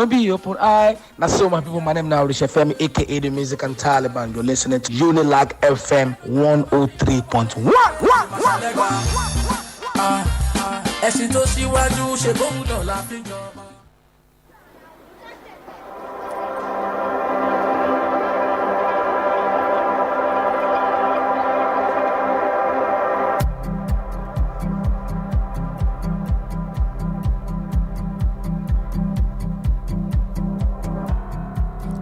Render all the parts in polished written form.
no be open eye. Now so my people, my name now Rich FM, aka the Music and Taliban. You're listening to Unilag FM 103.1. ẹ̀sìn tó síwájú ṣe bóun náà la fi jọba.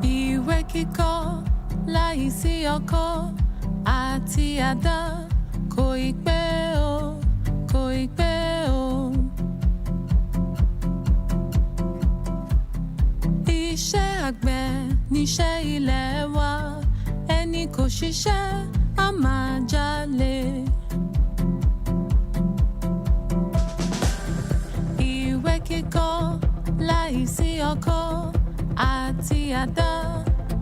Ìwé kíkọ láìsí ọkọ àti àdá kò ì pẹ́ o, kò ì pẹ́ o. Iṣẹ́ àgbẹ̀ níṣẹ́ ilẹ̀ wa, ẹni kò ṣiṣẹ́ á máa jalè. Ìwé kíkọ láìsí ọkọ àti àdá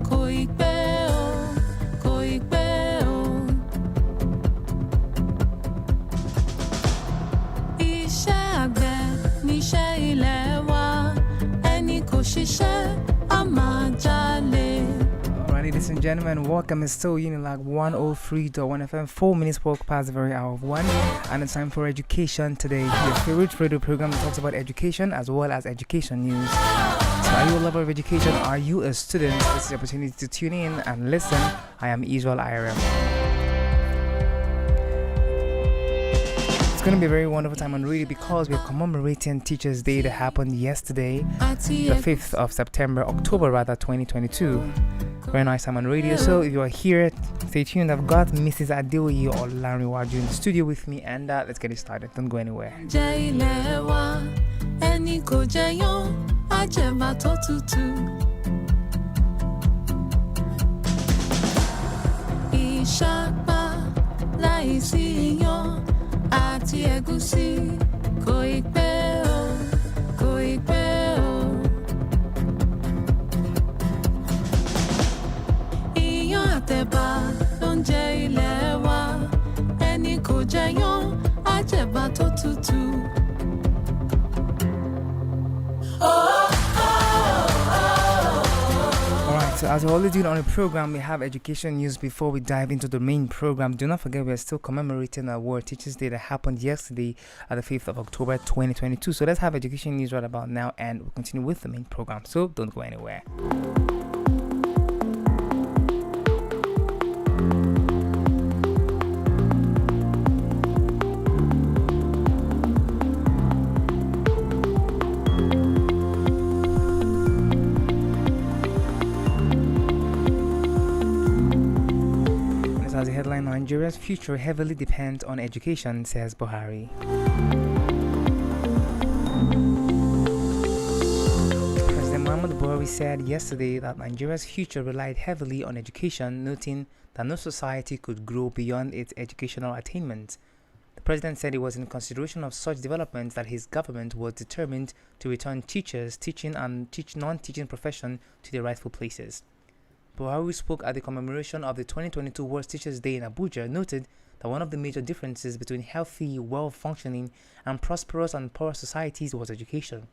kò ì pẹ́ o, kò ì pẹ́ o. Iṣẹ́ àgbẹ̀ níṣẹ́ ilẹ̀ wa, ẹni kò ṣiṣẹ́ á máa jalè. Alright, ladies and gentlemen, welcome. It's still Unilag 103.1 FM, 4 minutes walk past the very hour of 1, and it's time for education today. Your favorite radio program that talks about education as well as education news. So are you a lover of education? Are you a student? This is the opportunity to tune in and listen. I am Israel IRM. It's going to be a very wonderful time on radio because we're commemorating Teachers' Day that happened yesterday, the 5th of September, October rather, 2022. Very nice time on radio. So if you are here, stay tuned. I've got Mrs. Adeoye or Larry Waju in the studio with me, and let's get it started. Don't go anywhere. Àti ẹ̀gúsí kò ì pẹ́ o, kò ì pẹ́ o. Iyán àtẹ̀bà ló ń jẹ ilẹ̀ wa, ẹni kò jẹyán á jẹ̀bà tó tutù. So as we always do on the program, we have education news before we dive into the main program. Do not forget we are still commemorating our World Teachers' Day that happened yesterday at the 5th of October 2022. So let's have education news right about now and we'll continue with the main program. So don't go anywhere. As a headline, Nigeria's future heavily depends on education, says Buhari. President Muhammadu Buhari said yesterday that Nigeria's future relied heavily on education, noting that no society could grow beyond its educational attainment. The president said it was in consideration of such developments that his government was determined to return teachers, teaching and non-teaching profession to their rightful places. Buhari spoke at the commemoration of the 2022 World Teachers' Day in Abuja, noted that one of the major differences between healthy, well-functioning, and prosperous and poor societies was education.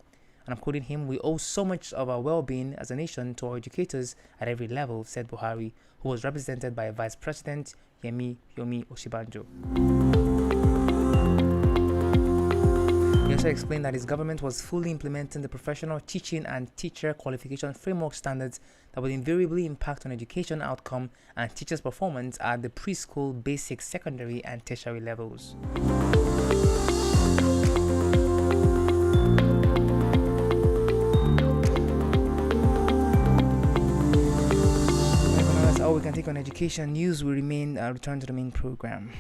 And I'm quoting him, "We owe so much of our well-being as a nation to our educators at every level," said Buhari, who was represented by Vice President Yomi Osibanjo. He also explained that his government was fully implementing the professional teaching and teacher qualification framework standards that would invariably impact on education outcome and teachers' performance at the preschool, basic, secondary, and tertiary levels. That's all we can take on education news. We return to the main program.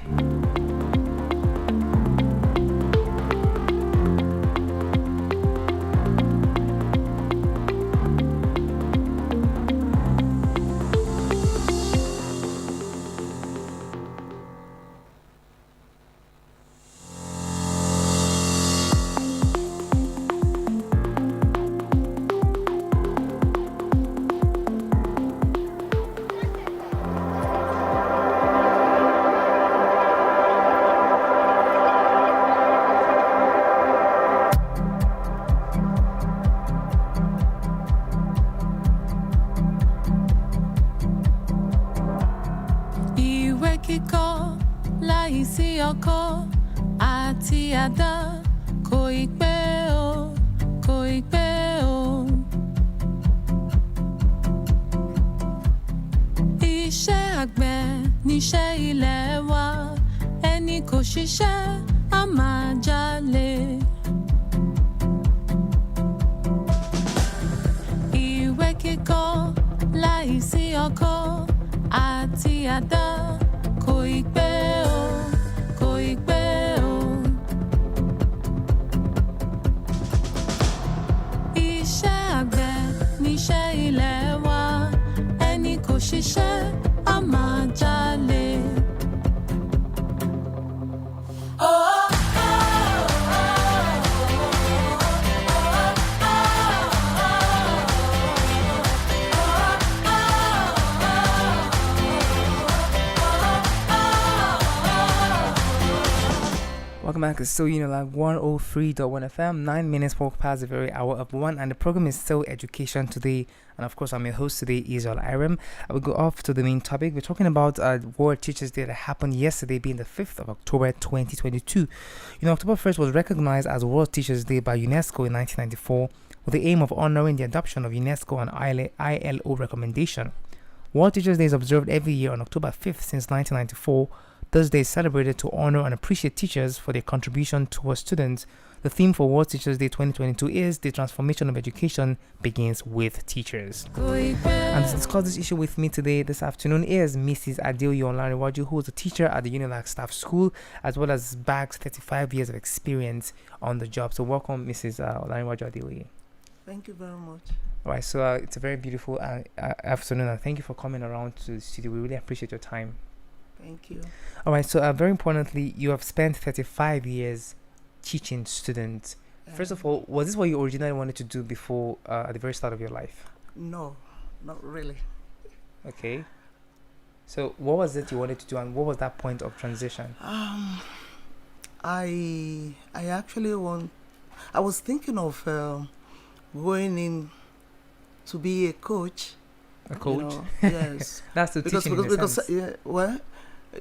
kíkọ́ láìsí ọkọ́ àti àdá kò ì pẹ́ o, kò ì pẹ́ o. Iṣẹ́ àgbẹ̀ níṣẹ́ ilẹ̀ wa, ẹni kò ṣiṣẹ́ á máa jalè. Ìwé kíkọ́ láìsí ọkọ́ àti àdá kò ì pẹ́ o, kò ì pẹ́ o. Iṣẹ́ àgbẹ̀ níṣẹ́ ilẹ̀ wa, ẹni kò ṣiṣẹ́ á máa jalè. Welcome back. It's still Unilag 103.1 FM, 9 minutes walk past the very hour of 1, and the program is still Education Today. And of course, I'm your host today, Israel Iram. I will go off to the main topic. We're talking about World Teachers Day that happened yesterday, being the 5th of October 2022. October 1st was recognized as World Teachers Day by UNESCO in 1994 with the aim of honoring the adoption of UNESCO and ILO recommendation. World Teachers Day is observed every year on October 5th since 1994. Thursday is celebrated to honor and appreciate teachers for their contribution towards students. The theme for World Teachers Day 2022 is "The transformation of education begins with teachers." And to discuss this issue with me today, this afternoon, is Mrs. Adeoye Olanrewaju, who is a teacher at the Unilag Staff School, as well as bags 35 years of experience on the job. So welcome, Mrs. Olanrewaju Adeoye. Thank you very much. All right, so it's a very beautiful afternoon, and thank you for coming around to the studio. We really appreciate your time. Thank you. All right, so very importantly, you have spent 35 years teaching students. First of all, was this what you originally wanted to do before at the very start of your life? No, not really. Okay. So what was it you wanted to do, and what was that point of transition? I actually I was thinking of going in to be a coach. A coach? Yes. That's the teaching in a sense. Yeah, well,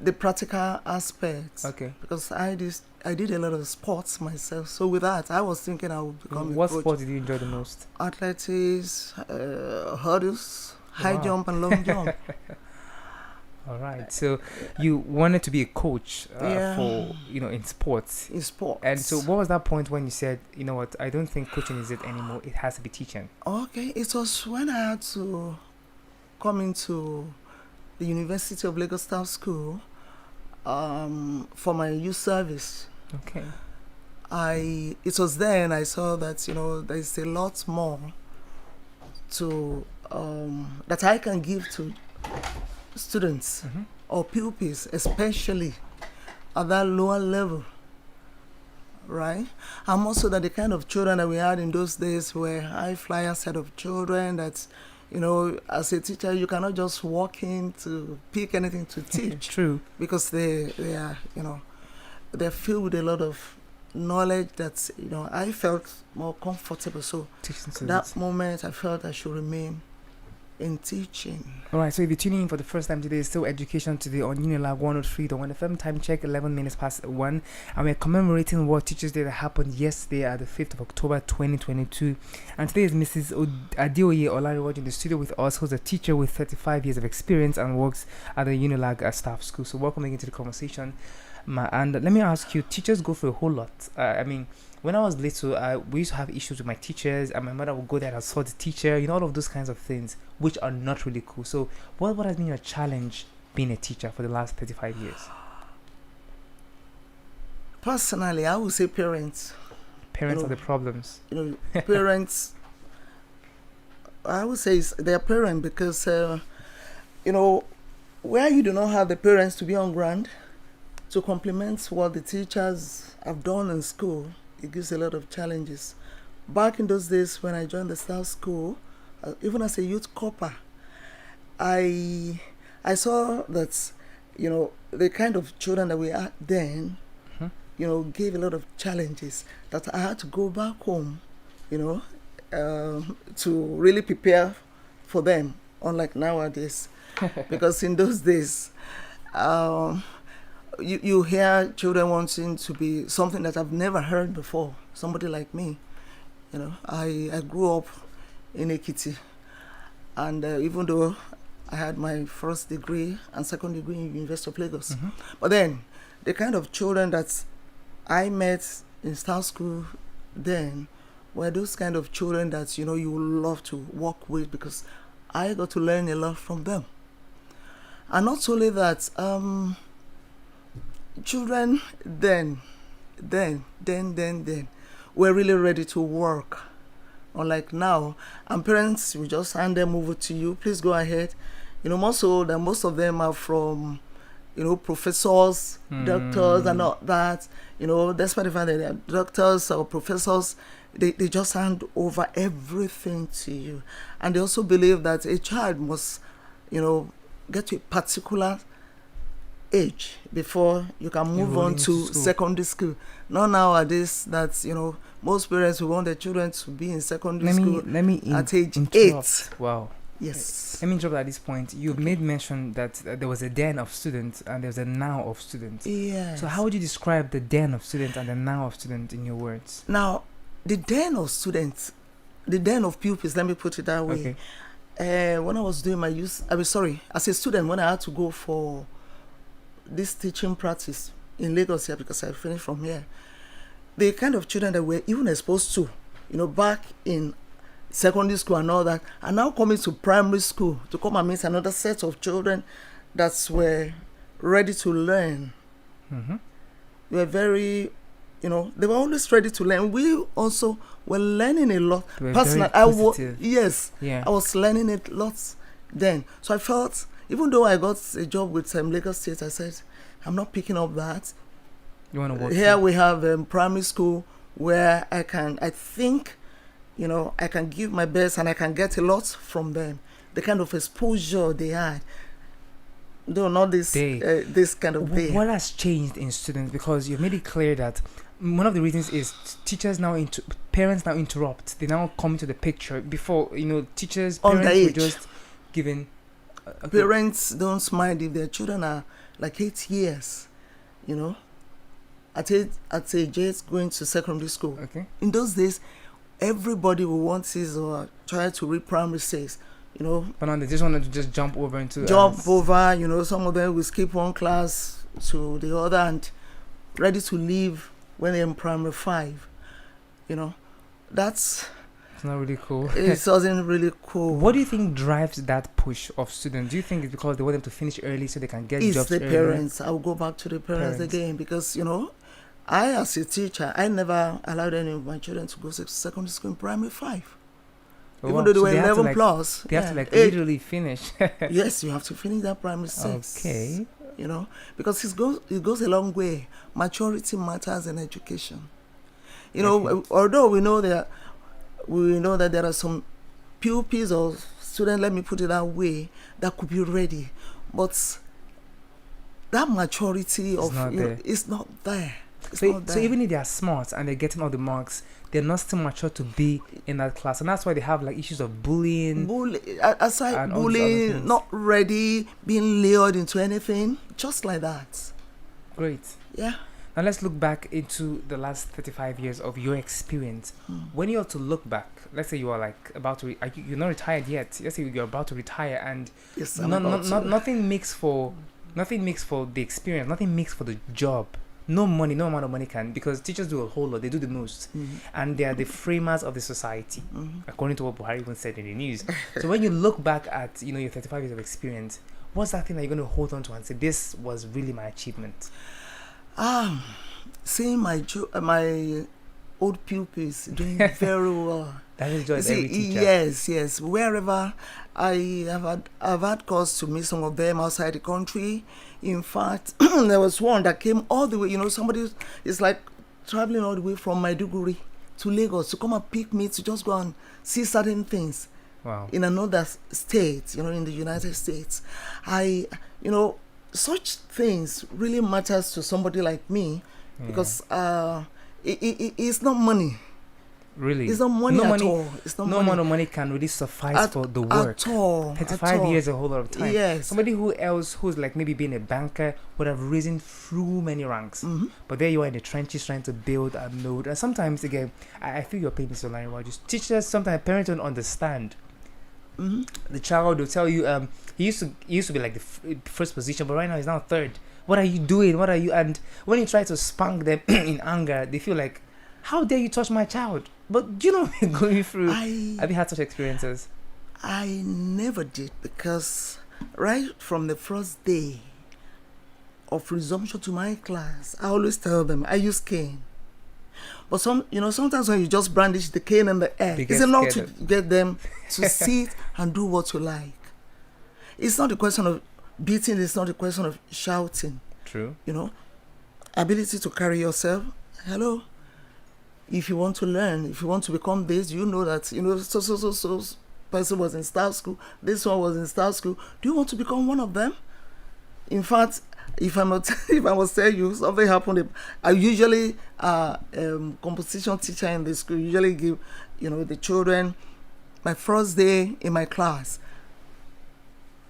the practical aspects. Okay. Because I did a lot of sports myself, so with that I was thinking I would become a coach. What sport did you enjoy the most? Athletics, hurdles, high jump and long jump. All right. So you wanted to be a coach for in sports. In sports. And so what was that point when you said, you know what, I don't think coaching is it anymore. It has to be teaching. Okay. It was when I had to come into the University of Lagos Staff School for my youth service. Okay. It was then I saw that there's a lot more to that I can give to students or pupils, especially at that lower level, right? And also that the kind of children that we had in those days were high flyer set of children that, as a teacher, you cannot just walk in to pick anything to teach. True. Because they are, they're filled with a lot of knowledge that, I felt more comfortable. So that moment I felt I should remain in teaching. All right, so if you're tuning in for the first time today, it's still Education Today on Unilag 103.1 FM. Time check 11 minutes past 1, and we're commemorating World Teachers Day that happened yesterday at the 5th of October 2022. And today is Mrs. Adeoye Olanrewaju in the studio with us, who's a teacher with 35 years of experience and works at the Unilag Staff School. So welcome again to the conversation. And let me ask you, teachers go through a whole lot. When I was little, we used to have issues with my teachers, and my mother would go there and assault the teacher, all of those kinds of things, which are not really cool. So what has been your challenge being a teacher for the last 35 years? Personally, I would say parents. Parents are the problems. Parents, I would say they're parents because, where you do not have the parents to be on ground to complement what the teachers have done in school, it gives a lot of challenges. Back in those days when I joined the staff school, even as a youth corper, I saw that, the kind of children that we had then, gave a lot of challenges that I had to go back home, to really prepare for them, unlike nowadays. Because in those days, You hear children wanting to be something that I've never heard before. Somebody like me, I grew up in Ekiti, and even though I had my first degree and second degree in University of Lagos, but then the kind of children that I met in Star School then were those kind of children that you would love to work with, because I got to learn a lot from them. And not only that, children then were really ready to work. Unlike now, and parents will just hand them over to you. Please go ahead. Most of them are from, professors, doctors, and all that. Despite the fact that they are doctors or professors, they just hand over everything to you. And they also believe that a child must, get to a particular age before you can move on to secondary school. Not nowadays that, most parents will want their children to be in secondary school at age 8. Wow. Yes. Let me interrupt at this point. You made mention that there was a den of students and there's a now of students. Yes. So how would you describe the den of students and the now of students in your words? Now, the den of students, the den of pupils, let me put it that way. Okay. When I was doing my as a student, when I had to go for this teaching practice in Lagos here, because I finished from here, the kind of children that were even exposed to, back in secondary school and all that, are now coming to primary school to come and meet another set of children that were ready to learn. They were very, they were always ready to learn. We also were learning a lot. Personally, I was learning a lot then. So I felt, even though I got a job with Lagos State, I said, I'm not picking up that. You want to work here? We have primary school where I think, I can give my best and I can get a lot from them. The kind of exposure they had. Though not this kind of day. What has changed in students? Because you've made it clear that one of the reasons is parents now interrupt. They now come into the picture. Before, parents were just given. Parents don't mind if their children are like 8 years, at age 8 going to secondary school. Okay. In those days, everybody will want his or child to read primary 6, But now they just wanted to just jump over. Some of them will skip one class to the other and ready to leave when they're in primary 5. That's... It's not really cool. It wasn't really cool. What do you think drives that push of students? Do you think it's because they want them to finish early so they can get jobs early? It's the parents. I'll go back to the parents again, because, I, as a teacher, I never allowed any of my children to go to secondary school in primary 5. Even though they were 11 plus. They have to literally finish. Yes, you have to finish that primary 6. Okay. Because it goes a long way. Maturity matters in education. Although we know that there are some pupils or students, let me put it that way, that could be ready, but that maturity is not there. So even if they are smart and they're getting all the marks, they're not still mature to be in that class, and that's why they have issues of bullying. Aside bullying, not ready, being lured into anything, just like that. Great. Yeah. Now let's look back into the last 35 years of your experience. When you are to look back, let's say you are about to, you're not retired yet. Let's say you're about to retire, and yes, nothing makes for the experience, nothing makes for the job. No money, no amount of money can, because teachers do a whole lot. They do the most, and they are the framers of the society, according to what Buhari even said in the news. So when you look back at your 35 years of experience, what's that thing that you're going to hold on to and say, this was really my achievement? Seeing my old pupils doing very well. That is just every teacher. Yes. Wherever I've had cause to meet some of them outside the country. In fact, there was one that came all the way. Somebody is traveling all the way from Maiduguri to Lagos to come and pick me to just go and see certain things. Wow. In another state, in the United States. Such things really matters to somebody like me, because it's not money Really? It's not money at all. It's not no money amount of money can really suffice for the work. at all. 35 years is a whole lot of time. Yes. Somebody who's like maybe being a banker would have risen through many ranks. Mm-hmm. But there you are in the trenches trying to build and load. And sometimes, again, I feel your pain, Mr. Larry. Just teachers, sometimes parents don't understand. Mm-hmm. The child will tell you, he used to be like the first position, but right now he's now third. What are you doing? What are you? And when you try to spank them in anger, they feel like, how dare you touch my child? But you know what we're going through. Have you had such experiences? I never did, because right from the first day of resumption to my class, I always tell them I use cane. But sometimes when you just brandish the cane in the air, it's enough to get them to sit and do what you like. It's not a question of beating, it's not a question of shouting. True. Ability to carry yourself. Hello. If you want to learn, if you want to become this, you know that, so person was in staff school, this one was in staff school. Do you want to become one of them? In fact, if I must tell you, something happened. I usually, composition teacher in the school, usually give, the children, my first day in my class,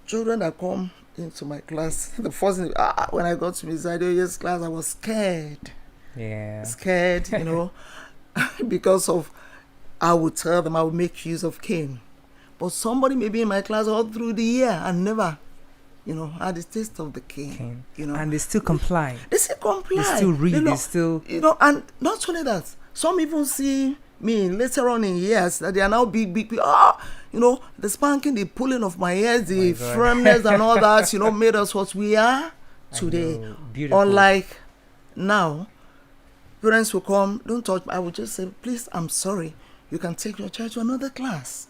children that come into my class, the first thing, when I got to Miss Adeoye's class, I was scared. Yeah. Scared, because of, I would tell them I would make use of cane. But somebody may be in my class all through the year and never, had the taste of the cane. And they still comply. They still comply. They still read. They still... and not only that, some even see me later on in years that they are now big, the spanking, the pulling of my hair, the firmness and all that, made us what we are today. Beautiful. Unlike now, parents will come, don't touch me. I would just say, please, I'm sorry. You can take your child to another class.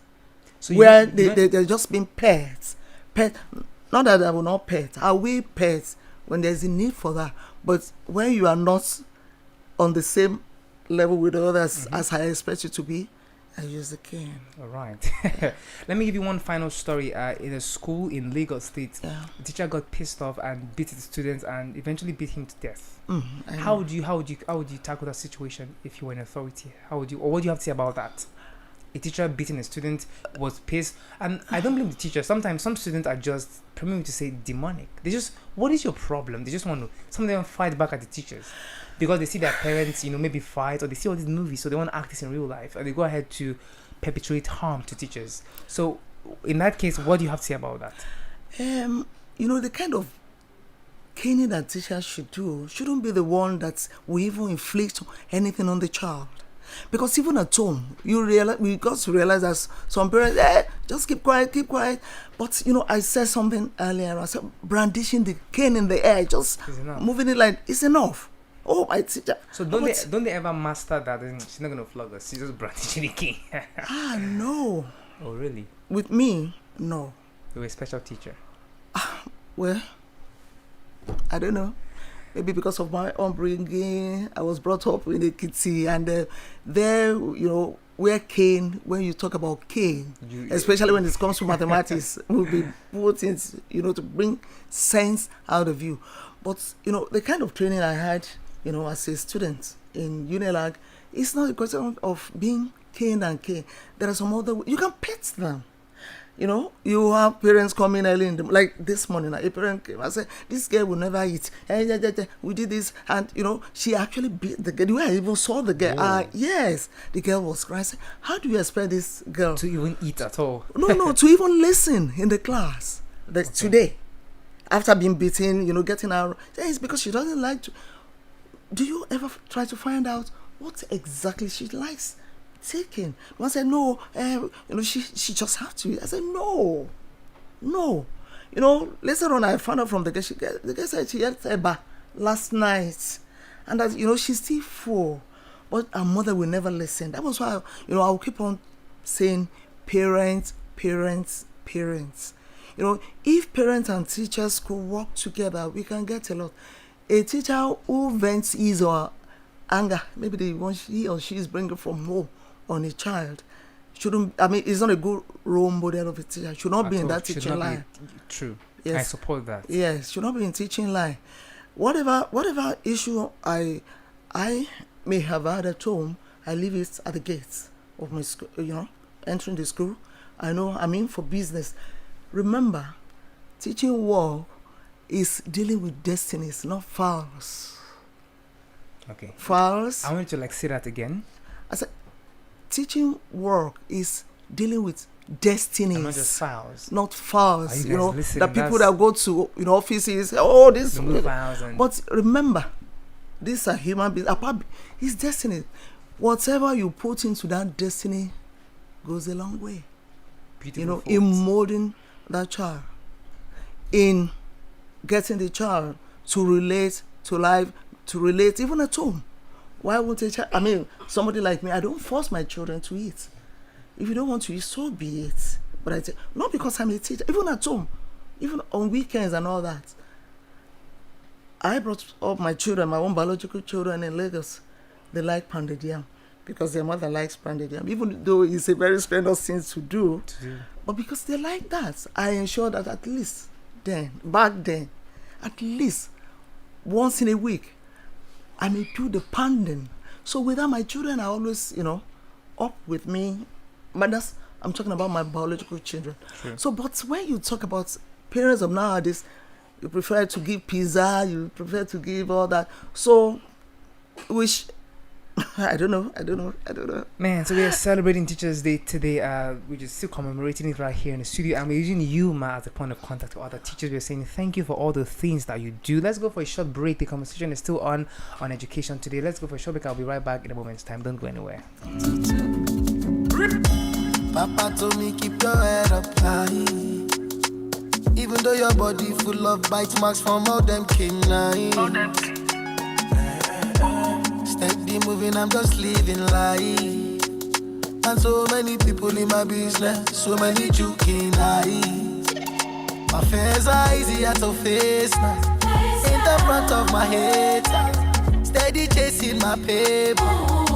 So where they're just being pets. Not that I will not pet. I will pet when there's a need for that. But when you are not on the same level with others as I expect you to be, I use the cane. All right. Let me give you one final story. In a school in Lagos State, the teacher got pissed off and beat the students and eventually beat him to death. How would you tackle that situation if you were in authority? What do you have to say about that? A teacher beating a student, was pissed, and I don't blame the teacher. Sometimes some students are just, permit me to say, demonic. What is your problem? They just want to, some of them fight back at the teachers because they see their parents, maybe fight, or they see all these movies, so they want to act this in real life, and they go ahead to perpetuate harm to teachers. So in that case, what do you have to say about that? The kind of caning that teachers should do shouldn't be the one that will even inflict anything on the child. Because even at home, we got to realize that some parents, just keep quiet. But, I said something earlier. I said, brandishing the cane in the air, just moving it like, it's enough. Oh, my teacher. So don't they ever master that? She's not going to flog us. She's just brandishing the cane. No. Oh, really? With me, no. You were a special teacher? Well, I don't know. Maybe because of my upbringing, I was brought up in the kitty, and there, where cane, when you talk about cane, especially when it comes to mathematics, will be put in, to bring sense out of you. But, the kind of training I had, as a student in Unilag, it's not a question of being caned and cane. There are some other, you can pet them. You have parents coming early like this morning. A parent came and said, this girl will never eat. We did this. And, she actually beat the girl. I even saw the girl. Yes, the girl was crying. I said, how do you expect this girl to even eat at all? No, to even listen in the class today. After being beaten, getting out. It's because she doesn't like to. Do you ever try to find out what exactly she likes taking? One said, no, she just have to. I said, no. Later on I found out from the girl, the girl said she had Eba last night. And that, she's still full. But her mother will never listen. That was why, I will keep on saying parents. If parents and teachers could work together, we can get a lot. A teacher who vents his or anger, maybe the one he or she is bringing from home on a child, it's not a good role model of a teacher. Should not be in that teaching line. True. Yes. I support that. Yes, should not be in teaching line. Whatever issue I may have had at home, I leave it at the gates. of my school, entering the school. I know I'm in for business. Remember, teaching work is dealing with destinies, not files. Okay. Files. I want you to say that again. I said, teaching work is dealing with destinies, And not just files. not files. Are you guys listening? The people That's- that go to offices. This. Remove files and But remember, these are human beings. It's destiny. Whatever you put into that destiny goes a long way. beautiful In thoughts. molding that child, in getting the child to relate to life, to relate even at home. Why won't a child? Somebody like me, I don't force my children to eat. If you don't want to eat, so be it. But I say, not because I'm a teacher, even at home, even on weekends and all that. I brought up my children, my own biological children in Lagos. They like pounded yam because their mother likes pounded yam, even though it's a very strenuous thing to do. But because they like that, I ensure that at least back then, at least once in a week, I may do the pounding. So without my children, I always, up with me. But I'm talking about my biological children. Sure. So, but when you talk about parents of nowadays, you prefer to give pizza, you prefer to give all that. So, which, I don't know. Man, so we are celebrating Teachers Day today. We're just still commemorating it right here in the studio, and we're using you, Ma, as a point of contact to other teachers. We're saying thank you for all the things that you do. Let's go for a short break. The conversation is still on education today. Let's go for a short break. I'll be right back in a moment's time. Don't go anywhere. Papa told me keep your head up high. Even though your body full of bite marks from all them canines. Steady moving, I'm just living life. And so many people in my business, so many joking eyes. My fears are easier to face now. In the front of my head, steady chasing my paper.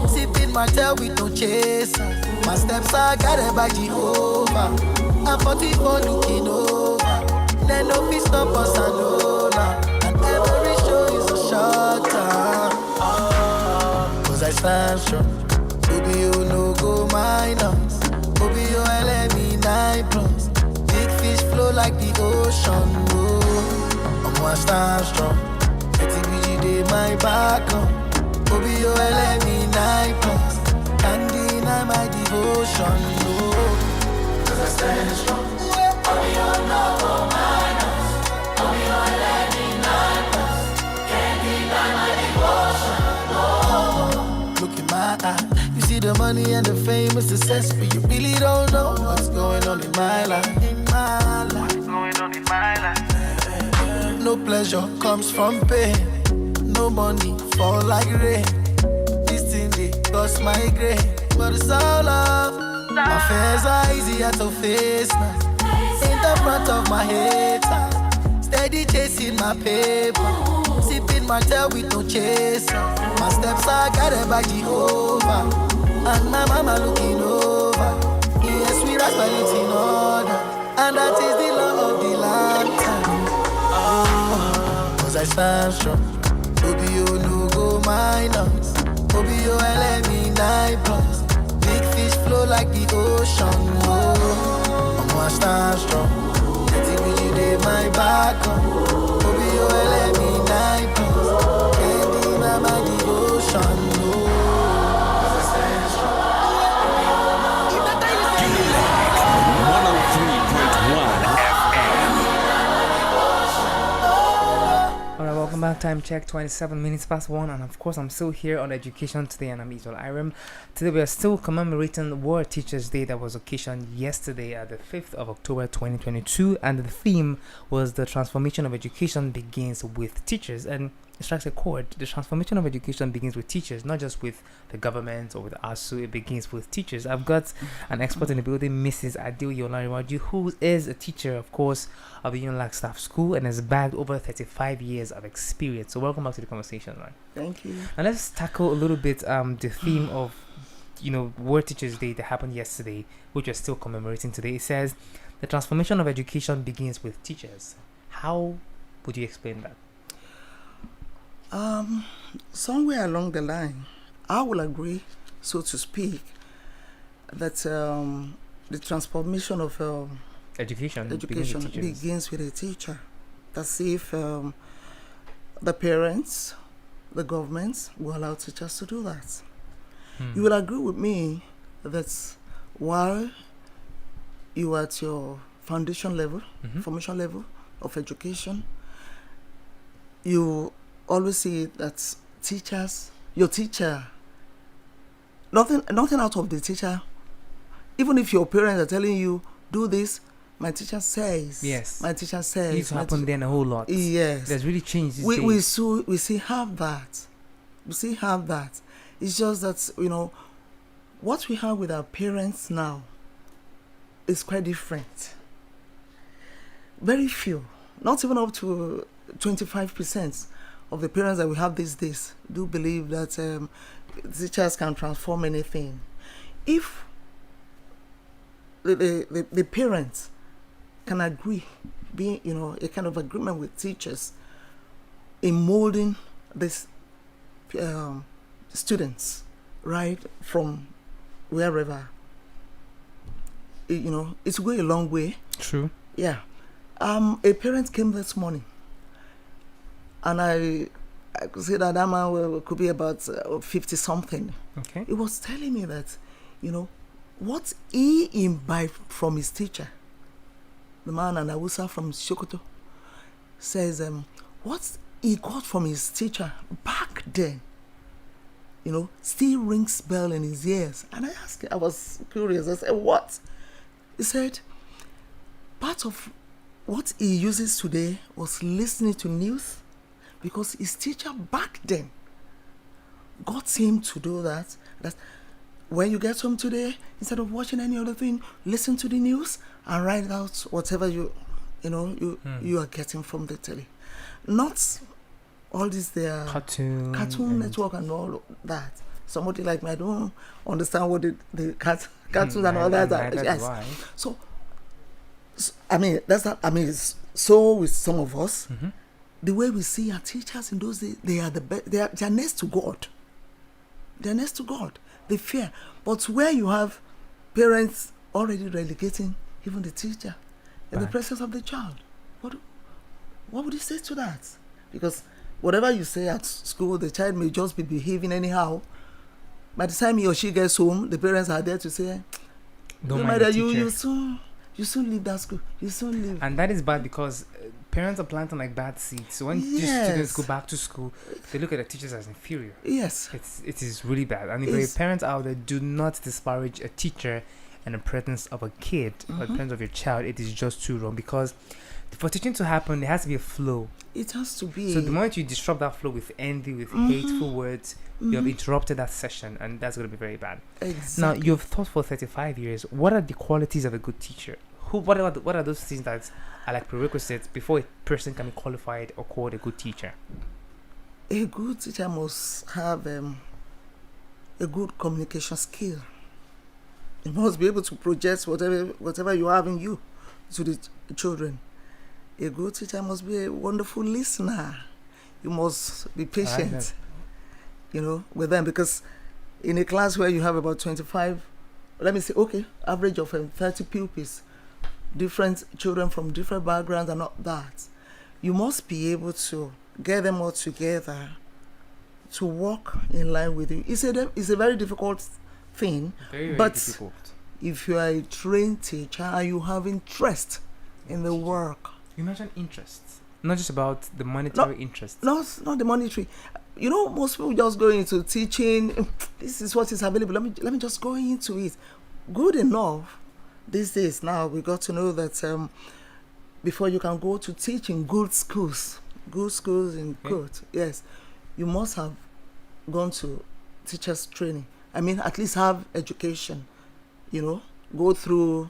Sipping my tail with no chaser. My steps are guided by Jehovah. I'm 44 looking over. Then no peace stop us and know now. And every show is a short time. Cause I stand strong. Baby, you no go minus. Baby, you LME 9+. Big fish flow like the ocean. Oh, I'm gonna stand strong. TBG day my back on. Baby, you LME 9+. Can't deny my devotion. Oh, cause I stand strong. Baby, you no go minus. Baby, you LME 9+. Can't deny my devotion. Oh, look in my eye. You see the money and the fame and success, but you really don't know what's going on in my life. What's going on in my life? No pleasure comes from pain. No money fall like rain. This thing they cost my grain, but it's all love. My fears are easier to face now. In the front of my head, steady chasing my paper. Sipping my tail with no chaser. My steps are guided by Jehovah. And my mama looking over. Yes, we rise by it in order. And that is the law of the lifetime. Cause I stand strong. Baby, you no go minus. Baby, you LME 9+. Big fish flow like the ocean. Oh, I'm gonna stand strong. TBG day my back on. Baby, you LME 9+. Can't deny my devotion. Alright, welcome back. Time check 27 minutes past 1, and of course I'm still here on education today, and I'm Israel Iram. Today we are still commemorating World Teachers Day that was occasioned yesterday at the 5th of October 2022, and the theme was the transformation of education begins with teachers. And it strikes a chord. The transformation of education begins with teachers, not just with the government or with ASU. It begins with teachers. I've got an expert in the building, Mrs. Adil Yolarewaju, who is a teacher, of course, of the Unilag Staff School and has bagged over 35 years of experience. So welcome back to the conversation, man. Thank you. And let's tackle a little bit the theme of, World Teachers Day that happened yesterday, which we're still commemorating today. It says the transformation of education begins with teachers. How would you explain that? Somewhere along the line, I will agree, so to speak, that the transformation of Education education begins with a teacher. That's if the parents, the government will allow teachers to do that. You will agree with me that while you are at your foundation level, formation level of education, you always see that your teacher, nothing out of the teacher. Even if your parents are telling you, do this, my teacher says. Yes. My teacher says. It's happened then a whole lot. Yes. There's really changed these days. We still have that. We still have that. It's just that, what we have with our parents now is quite different. Very few, not even up to 25% of the parents that we have these days do believe that teachers can transform anything. If the parents can agree, be a kind of agreement with teachers in molding these students right from wherever, it's going a long way. True. Yeah. A parent came this morning, and I could say that man could be about 50 something. Okay. He was telling me that, what he imbibed from his teacher, the man and Awusa from Sokoto, says what he got from his teacher back then, still rings bell in his ears. And I was curious. I said, what? He said, part of what he uses today was listening to news, because his teacher back then got him to do that. That when you get home today, instead of watching any other thing, listen to the news and write out whatever you are getting from the telly. Not all this their cartoon network and all that. Somebody like me, I don't understand what the cartoons and all that are. Yes. Why. So that's not. It's so with some of us, the way we see our teachers in those days, they are the best. They are next to God. They're next to God. They fear. But where you have parents already relegating even the teacher in the presence of the child, what would you say to that? Because whatever you say at school, the child may just be behaving anyhow. By the time he or she gets home, the parents are there to say, Don't mind the you teacher. you soon leave that school. You soon leave. And that is bad because parents are planting like bad seeds. So when these students go back to school, they look at the teachers as inferior. Yes. It is really bad. And if your parents out there, do not disparage a teacher in the presence of a kid or the presence of your child. It is just too wrong, because for teaching to happen, there has to be a flow. It has to be. So the moment you disrupt that flow with envy, with hateful words, you have interrupted that session, and that's going to be very bad. Exactly. Now, you've taught for 35 years. What are the qualities of a good teacher? What are those things that are like prerequisites before a person can be qualified or called a good teacher? A good teacher must have a good communication skill. You must be able to project whatever you have in you to the children. A good teacher must be a wonderful listener. You must be patient, with them, because in a class where you have about 25, let me say, average of 30 pupils, different children from different backgrounds and all that, you must be able to get them all together to work in line with you. It's a very difficult thing, Very but difficult. if you are a trained teacher and you have interest in the work. You mentioned interest, not just about the monetary interest. No, it's not the monetary. Most people just go into teaching. This is what is available. Let me just go into it. Good enough. These days now, we got to know that before you can go to teach in good schools in quote, yes, you must have gone to teachers training. At least have education. Go through,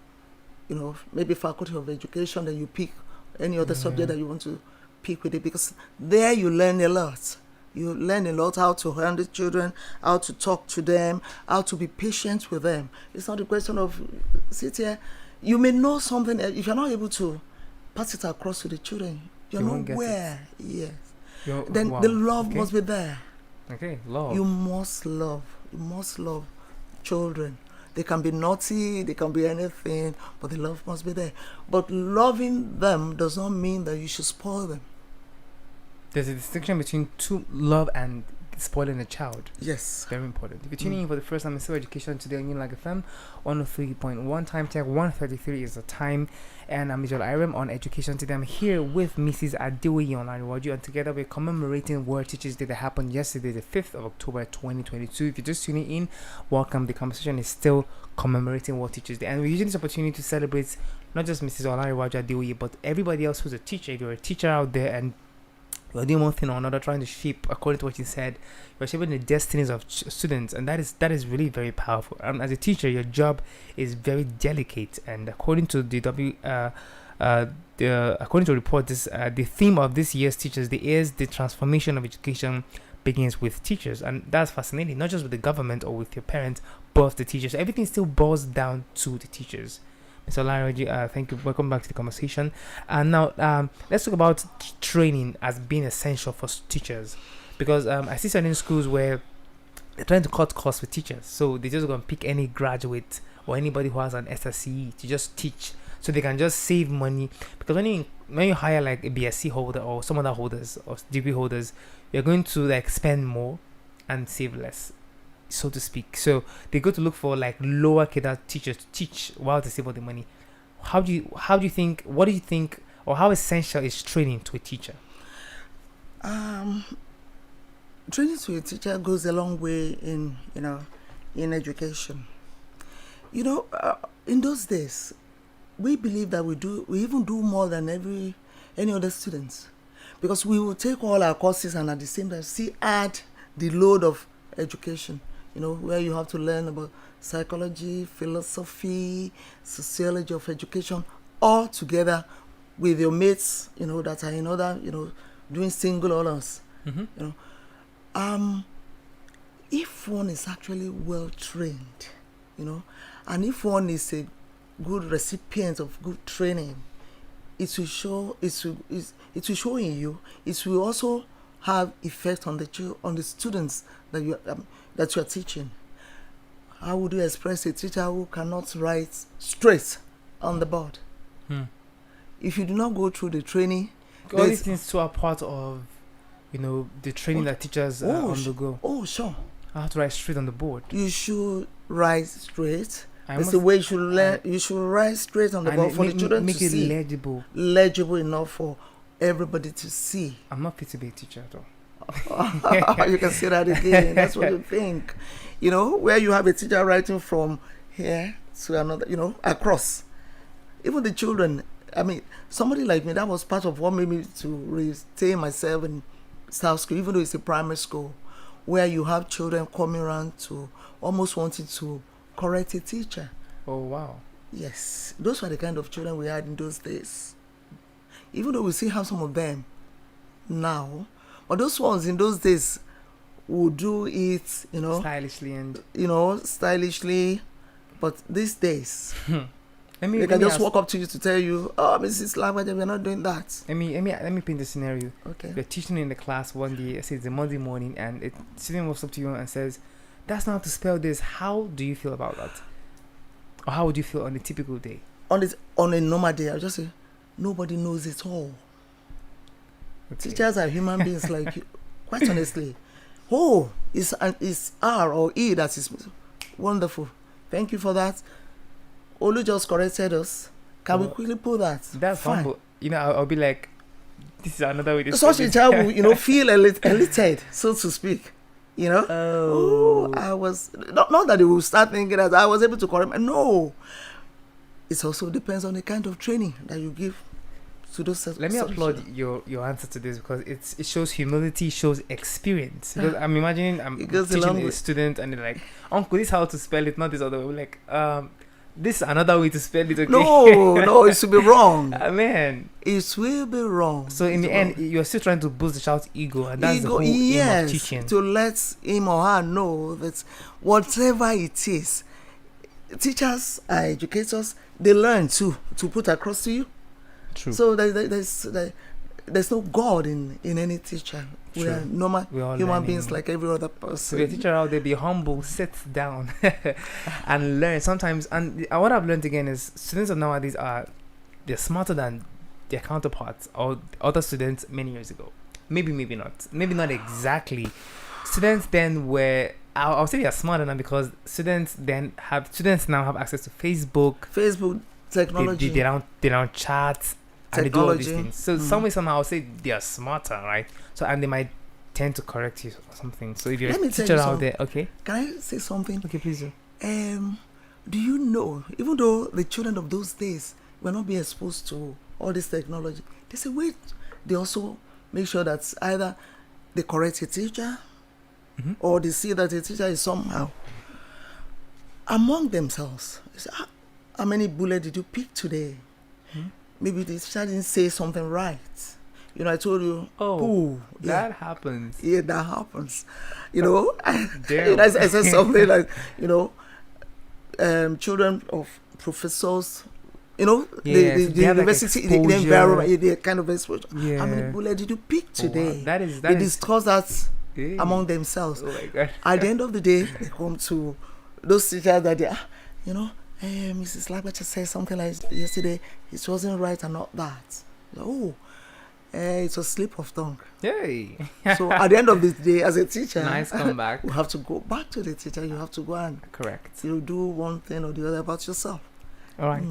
maybe faculty of education, then you pick any other subject that you want to pick with it, because there you learn a lot. You learn a lot how to handle children, how to talk to them, how to be patient with them. It's not a question of sit here. You may know something, if you're not able to pass it across to the children, you're nowhere. Yes. Then the love must be there. Okay, love. You must love children. They can be naughty, they can be anything, but the love must be there. But loving them does not mean that you should spoil them. There's a distinction between love and spoiling a child. Yes. Very important. If you're tuning in for the first time in Civil Education today on Unilag FM 103.1, time check 1:33 is the time, and I'm Visual Irem on Education today. I'm here with Mrs. Adeoye Onariwaju, and together we're commemorating World Teachers Day that happened yesterday, the 5th of October 2022. If you're just tuning in, welcome. The conversation is still commemorating World Teachers Day, and we're using this opportunity to celebrate not just Mrs. Onariwaju Adeoye, but everybody else who's a teacher. If you're a teacher out there and you're doing one thing or another, trying to shape, according to what you said, you're shaping the destinies of students, and that is really very powerful. As a teacher, your job is very delicate, and according to the according to report, the theme of this year's Teachers Day is the transformation of education begins with teachers, and that's fascinating. Not just with the government or with your parents, but with the teachers. Everything still boils down to the teachers. Mr. Olariwaju, thank you. Welcome back to the conversation. And now, let's talk about training as being essential for teachers, because I see certain schools where they're trying to cut costs with teachers, so they're just going to pick any graduate or anybody who has an SSCE to just teach, so they can just save money. Because when you hire like a BSc holder or some other holders or degree holders, you're going to like spend more and save less, so to speak. So they go to look for like lower cadre teachers to teach while they save all the money. What do you think, or how essential is training to a teacher? Training to a teacher goes a long way in education. In those days, we believe that we even do more than any other students, because we will take all our courses and at the same time add the load of education. Where you have to learn about psychology, philosophy, sociology of education, all together with your mates, that are in other, doing single honors. Mm-hmm. If one is actually well trained, and if one is a good recipient of good training, it will show in you. It will also have effect on the students that you are teaching. How would you express a teacher who cannot write straight on the board? If you do not go through the training, all these things too are part of the training that teachers undergo. Oh, sure. I have to write straight on the board. You should write straight. That's the way you should learn. You should write straight on the board for the children to see. Make it legible enough for everybody to see. I'm not fit to be a teacher at all. You can say that again. That's what you think. Where you have a teacher writing from here to another, across. Even the children, somebody like me, that was part of what made me to retain myself in South School, even though it's a primary school, where you have children coming around to almost wanting to correct a teacher. Oh, wow. Yes. Those were the kind of children we had in those days. Even though we still have some of them now, but those ones in those days would do it, stylishly. But these days, they can just walk up to you to tell you, "Oh, Mrs. Lavaja, we're not doing that." Let me paint the scenario. Okay. You're teaching in the class one day, say it's a Monday morning, and a student walks up to you and says, "That's not how to spell this." How do you feel about that? Or how would you feel on a typical day? On a normal day, I'll just say, nobody knows it all. Okay. Teachers are human beings like you. Quite honestly. Oh, it's R or E that is wonderful. Thank you for that. Olu just corrected us. Can we quickly pull that? That's fine. Humble. I'll be like, this is another way to such a child will, feel elated, so to speak. I was not that they will start thinking that I was able to correct. No, it also depends on the kind of training that you give to those. Let me applaud your answer to this, because it shows humility, shows experience. Because I'm imagining I'm teaching a student and they're like, "Uncle, this is how to spell it, not this other way." We're like, this is another way to spell it. Okay? No, it should be wrong. Man, it will be wrong. So in the end, you're still trying to boost the child's ego, and that's the whole aim of teaching. To let him or her know that whatever it is, teachers are educators. They learn to put across to you. True. So there's there's no God in any teacher. We True. are normal We're all human learning. beings like every other So person. be a teacher out there, be humble, sit down, and learn. Sometimes, and what I've learned again is students of nowadays they're smarter than their counterparts or other students many years ago. Maybe not exactly. Students then were. I'll say they're smarter now because students now have access to Facebook. Facebook technology. They don't chat and they do all these Technology. things. So some way somehow I'll say they are smarter, right? So and they might tend to correct you or something. So if you're Let a me tell teacher you out something. there, okay, Can I say something? okay, please do. Do you know, even though the children of those days were not being exposed to all this technology, there's a way they also make sure that either they correct a teacher or they see that a teacher is somehow among themselves. They say, how many bullets did you pick today? Maybe the teacher didn't say something right. You know, I told you, That happens. yeah, that happens. You know, Damn. I said something like, you know, children of professors, you know, Yeah, the so they have, like, university, the exposure. environment, the kind of exposure. Yeah. How many bullets did you pick Oh, wow. today? That is They discuss that Hey. among themselves. Oh my god. At the end of the day, they come to those teachers that they, you know, Mrs. Lagbacha said something like yesterday, it wasn't right and not that. Oh, it's a slip of tongue. Hey. So at the end of the day, as a teacher, Nice comeback. you have to go back to the teacher. You have to go and Correct. do one thing or the other about yourself. All right.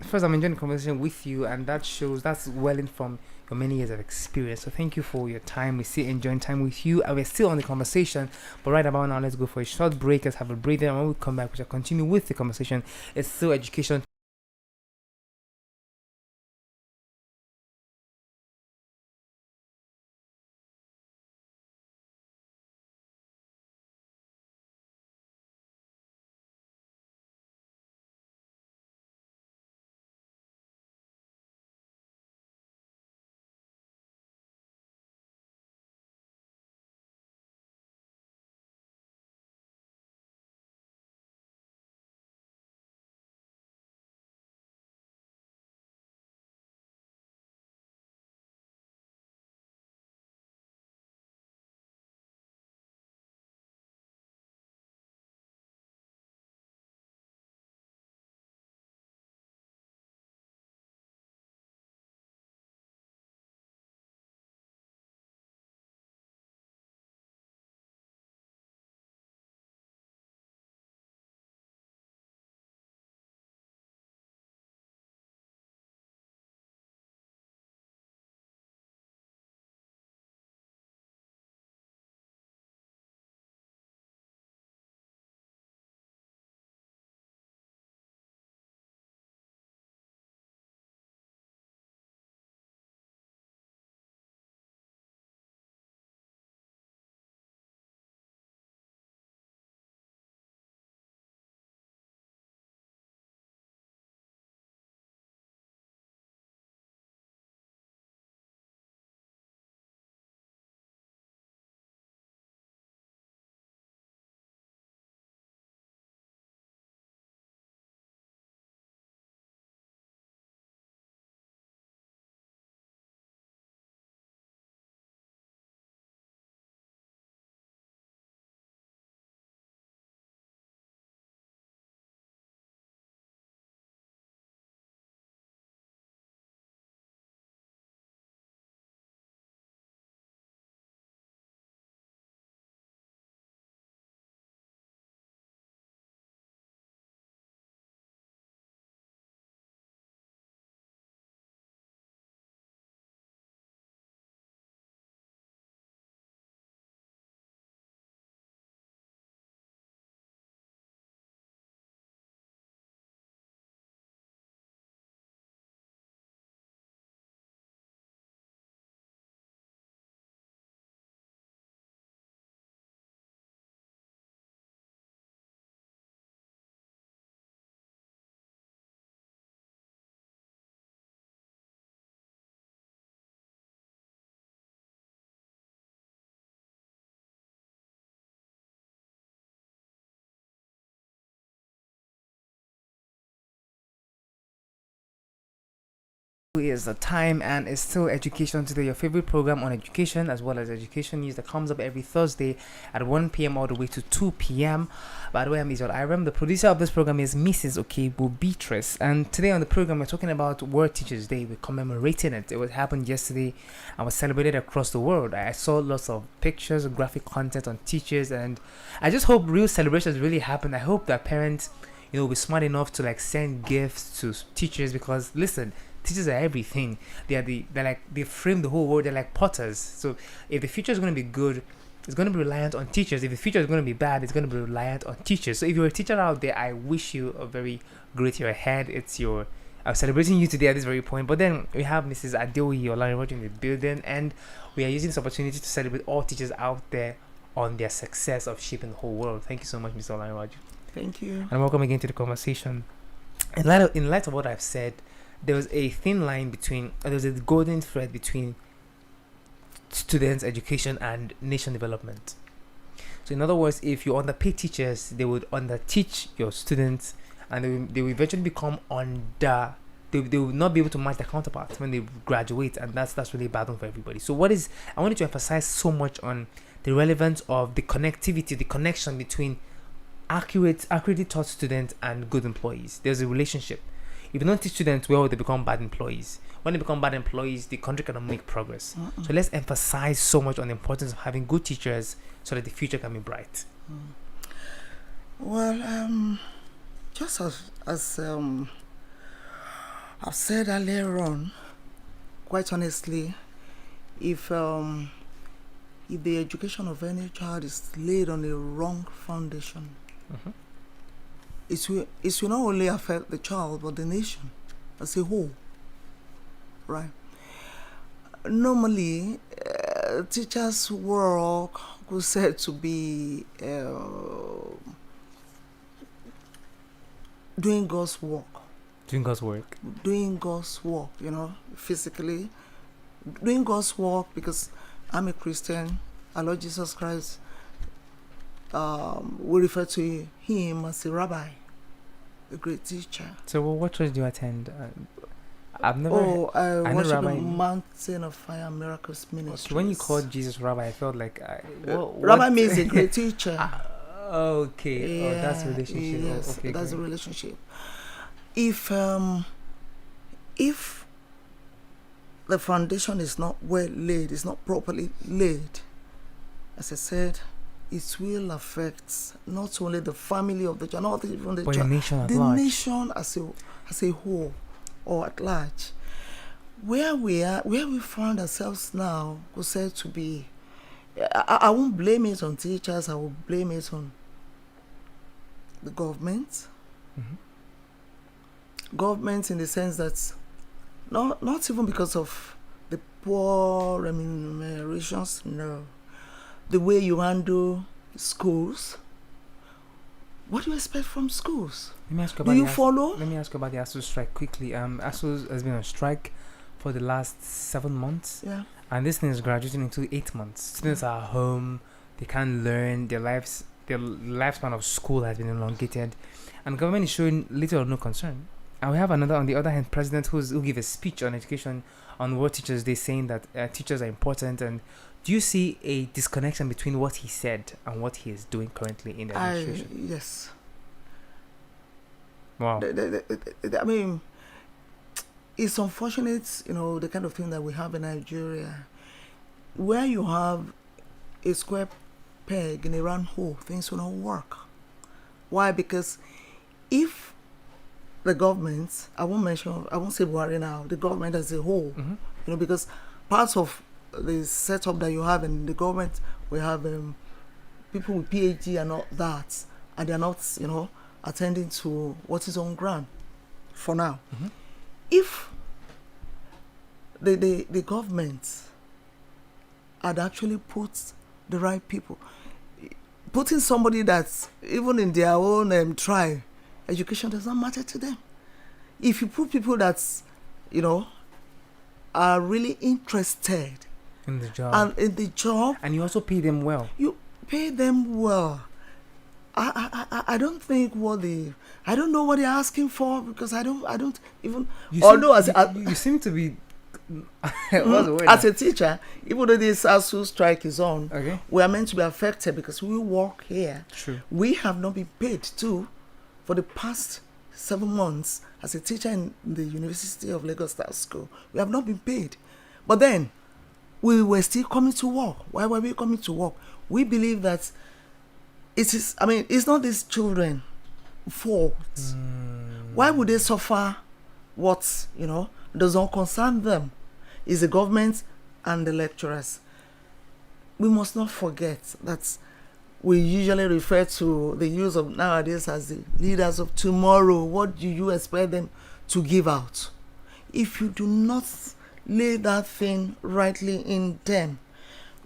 First, I'm enjoying the conversation with you, and that's welling from your many years of experience. So thank you for your time. We're still enjoying time with you, and we're still on the conversation. But right about now, let's go for a short break. Let's have a breather, and when we come back, we shall continue with the conversation. It's still education Is the time, and it's still Education Today, your favorite program on education as well as education news that comes up every Thursday at 1 p.m. all the way to 2 p.m. By the way, I'm Israel Iram. The producer of this program is Mrs. Okebo Beatrice, and today on the program we're talking about World Teachers Day. We're commemorating it. It was happened yesterday and was celebrated across the world. I saw lots of pictures and graphic content on teachers, and I just hope real celebrations really happen. I hope that parents, will be smart enough to like send gifts to teachers, because listen, teachers are everything. They frame the whole world. They're like potters. So if the future is going to be good, it's going to be reliant on teachers. If the future is going to be bad, it's going to be reliant on teachers. So if you're a teacher out there, I wish you a very great year ahead. I'm celebrating you today at this very point. But then we have Mrs. Adeoye Olaniroju in the building, and we are using this opportunity to celebrate all teachers out there on their success of shaping the whole world. Thank you so much, Mr. Olaniroju. Thank you. And welcome again to the conversation. In light of what I've said, there was a golden thread between students' education and nation development. So in other words, if you underpay teachers, they would underteach your students, and they will eventually become they will not be able to match their counterparts when they graduate, and that's really bad one for everybody. So I wanted to emphasize so much on the relevance of the connectivity, the connection between accurately taught students and good employees. There's a relationship. If you don't teach students well, they become bad employees. When they become bad employees, the country cannot make progress. So let's emphasize so much on the importance of having good teachers so that the future can be bright. Well, just as I've said earlier on, quite honestly, if the education of any child is laid on a wrong foundation, it will not only affect the child but the nation as a whole, right? Normally, teachers' work was said to be doing God's work. Doing God's work. Doing God's work, physically. Doing God's work because I'm a Christian. Our Lord Jesus Christ, we refer to him as a rabbi, a great teacher. So what church do you attend? I've never. I worship in Mountain of Fire Miracles Ministries. When you called Jesus rabbi, I felt like rabbi means a great teacher. Okay. Yeah, that's a relationship. Yes, okay, that's great. a relationship. If the foundation is not well laid, is not properly laid, as I said, it will affect not only the family of the child, not even the child, the nation at the large. nation as a whole or at large. Where we find ourselves now was said to be, I won't blame it on teachers, I will blame it on the government. Government in the sense that not even because of the poor remunerations, no. The way you handle schools. What do you expect from schools? Let me ask you do you follow? Let me ask you about the ASU strike quickly. ASU has been on strike for the last 7 months. Yeah. And this thing is graduating into 8 months. Students are home, they can't learn, their lifespan of school has been elongated, and government is showing little or no concern. And we have another, on the other hand, president who gave a speech on education on World Teachers Day, saying that teachers are important. And do you see a disconnection between what he said and what he is doing currently in the administration? Yes. Wow. I mean, it's unfortunate, the kind of thing that we have in Nigeria, where you have a square peg in a round hole, things will not work. Why? Because if the government, I won't say Buhari now, the government as a whole, because parts of the setup that you have in the government, we have people with PhD and all that, and they're not, attending to what is on ground for now. If the government had actually put the right people, putting somebody that's even in their own tribe, education does not matter to them. If you put people that's, are really interested in the job, and you also pay them well. You pay them well, I don't think I don't know what they're asking for, because I don't even. You Although you seem to be. What's the word? as a teacher, even though this ASU strike is on, Okay. we are meant to be affected because we work here. True. We have not been paid too for the past 7 months as a teacher in the University of Lagos State School. We have not been paid. But then we were still coming to work. Why were we coming to work? We believe that it's not these children fault. Why would they suffer what, does not concern them? Is the government and the lecturers. We must not forget that we usually refer to the youth of nowadays as the leaders of tomorrow. What do you expect them to give out? If you do not lay that thing rightly in them,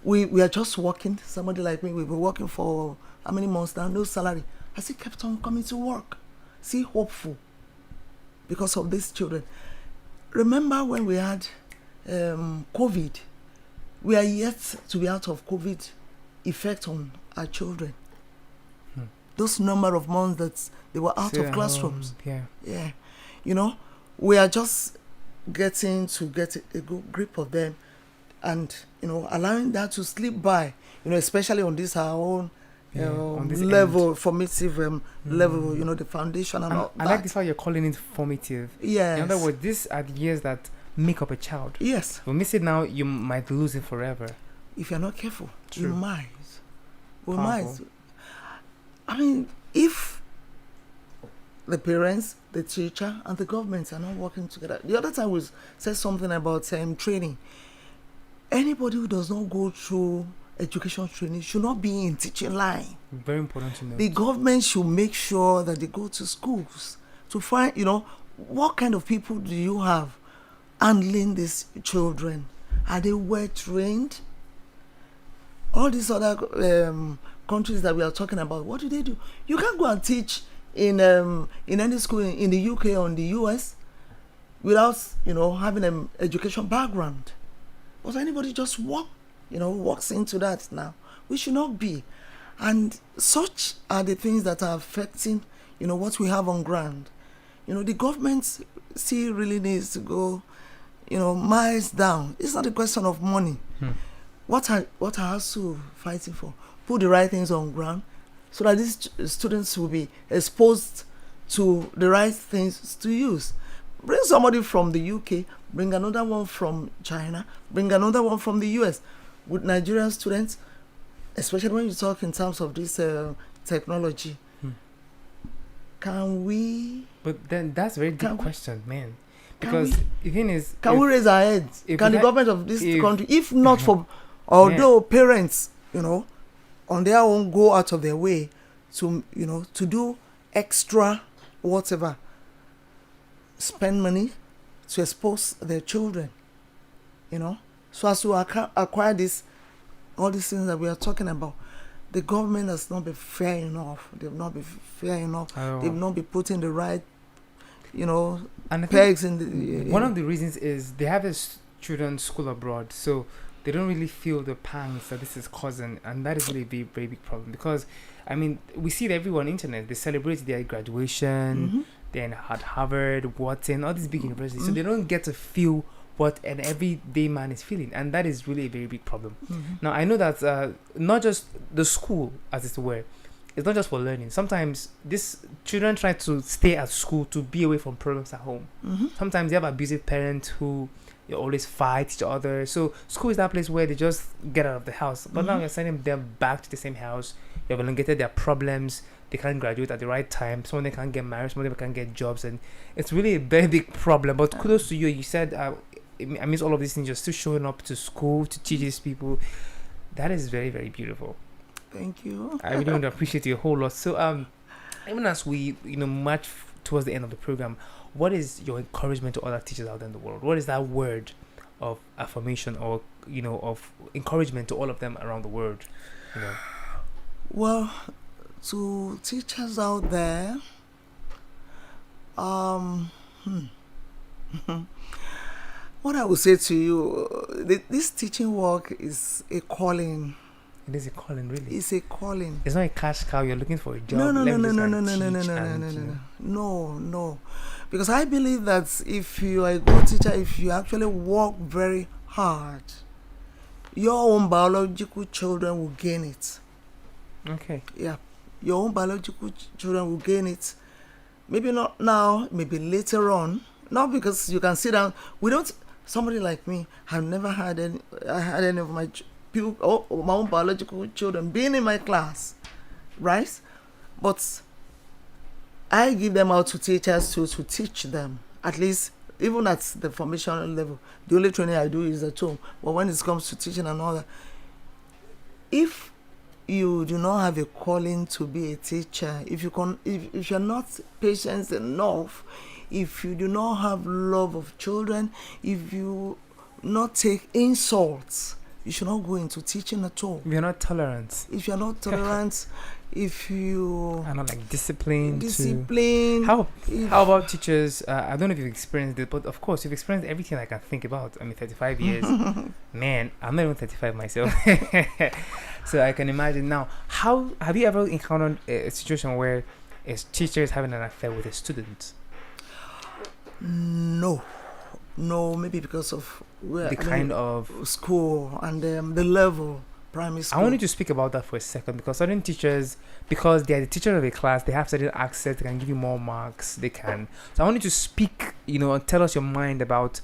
we are just working. Somebody like me, we've been working for how many months now? No salary. I still kept on coming to work. See, hopeful because of these children. Remember when we had COVID? We are yet to be out of COVID effect on our children. Those number of months that they were out of classrooms. Yeah. We are just getting to get a good grip of them, and allowing that to slip by. Especially on this our own on this level, formative level. The foundation and all that. I like this how you're calling it formative. Yes. In other words, these are the years that make up a child. Yes. If you miss it now, you might lose it forever. If you're not careful, True. you might. We Powerful. might. If the parents, the teacher, and the government are not working together. The other time we said something about training. Anybody who does not go through education training should not be in teaching line. Very important to know. The government should make sure that they go to schools to find, what kind of people do you have handling these children? Are they well trained? All these other countries that we are talking about, what do? You can't go and teach in any school in the UK or in the US without having an education background. But anybody just walks into that now. We should not be. And such are the things that are affecting what we have on ground. The government still really needs to go miles down. It's not a question of money. What are ASU fighting for? Put the right things on ground so that these students will be exposed to the right things to use. Bring somebody from the UK, bring another one from China, bring another one from the US. With Nigerian students, especially when you talk in terms of this technology, can we? But then that's a very deep question, man. Because the thing is, can we raise our heads? Can the government of this country, if not for, although parents, on their own go out of their way to, to do extra whatever, spend money to expose their children, so as to acquire all these things that we are talking about. The government has not been fair enough. They've not been fair enough. They've not been putting the right, and pegs in the. One of the reasons is they have children school abroad, so they don't really feel the pangs that this is causing, and that is really a very, very big problem. Because we see it everywhere on the internet. They celebrate their graduation. They're at Harvard, Wharton, all these big universities, so they don't get to feel what an everyday man is feeling, and that is really a very big problem. Now I know that not just the school, as it were, it's not just for learning. Sometimes these children try to stay at school to be away from problems at home. Sometimes they have abusive parents who always fight each other, so school is that place where they just get out of the house. But now you're sending them back to the same house. You've elongated their problems. They can't graduate at the right time. Some of them can't get married. Some of them can't get jobs, and it's really a very big problem. But kudos to you. You said amidst all of these things, you're still showing up to school to teach these people. That is very, very beautiful. Thank you. I really want to appreciate you a whole lot. So even as we march towards the end of the program, what is your encouragement to other teachers out there in the world? What is that word of affirmation or of encouragement to all of them around the world? Well, to teachers out there, what I would say to you, this teaching work is a calling. It is a calling, really. It's a calling. It's not a cash cow. You're looking for a job. No, Let me just go and no, teach and, you know. no. Because I believe that if you are a good teacher, if you actually work very hard, your own biological children will gain it. Okay. Yeah, your own biological children will gain it. Maybe not now, maybe later on. Not because you can sit down. We don't. Somebody like me have never had any of my my own biological children being in my class, right? But I give them out to teachers to teach them, at least even at the formation level. The only training I do is at home. But when it comes to teaching and all that, if you do not have a calling to be a teacher, if you're not patient enough, if you do not have love of children, if you not take insults, you should not go into teaching at all. If you're not tolerant. If you're not tolerant, if you are not like disciplined. How about teachers? I don't know if you've experienced it, but of course you've experienced everything I can think about. I mean, 35 years. Man, I'm not even 35 myself. So I can imagine now. How have you ever encountered a situation where a teacher is having an affair with a student? No, maybe because of of school and the level, primary school. I wanted to speak about that for a second, because certain teachers, because they are the teacher of a class, they have certain access, they can give you more marks, they can. So I wanted to speak, and tell us your mind about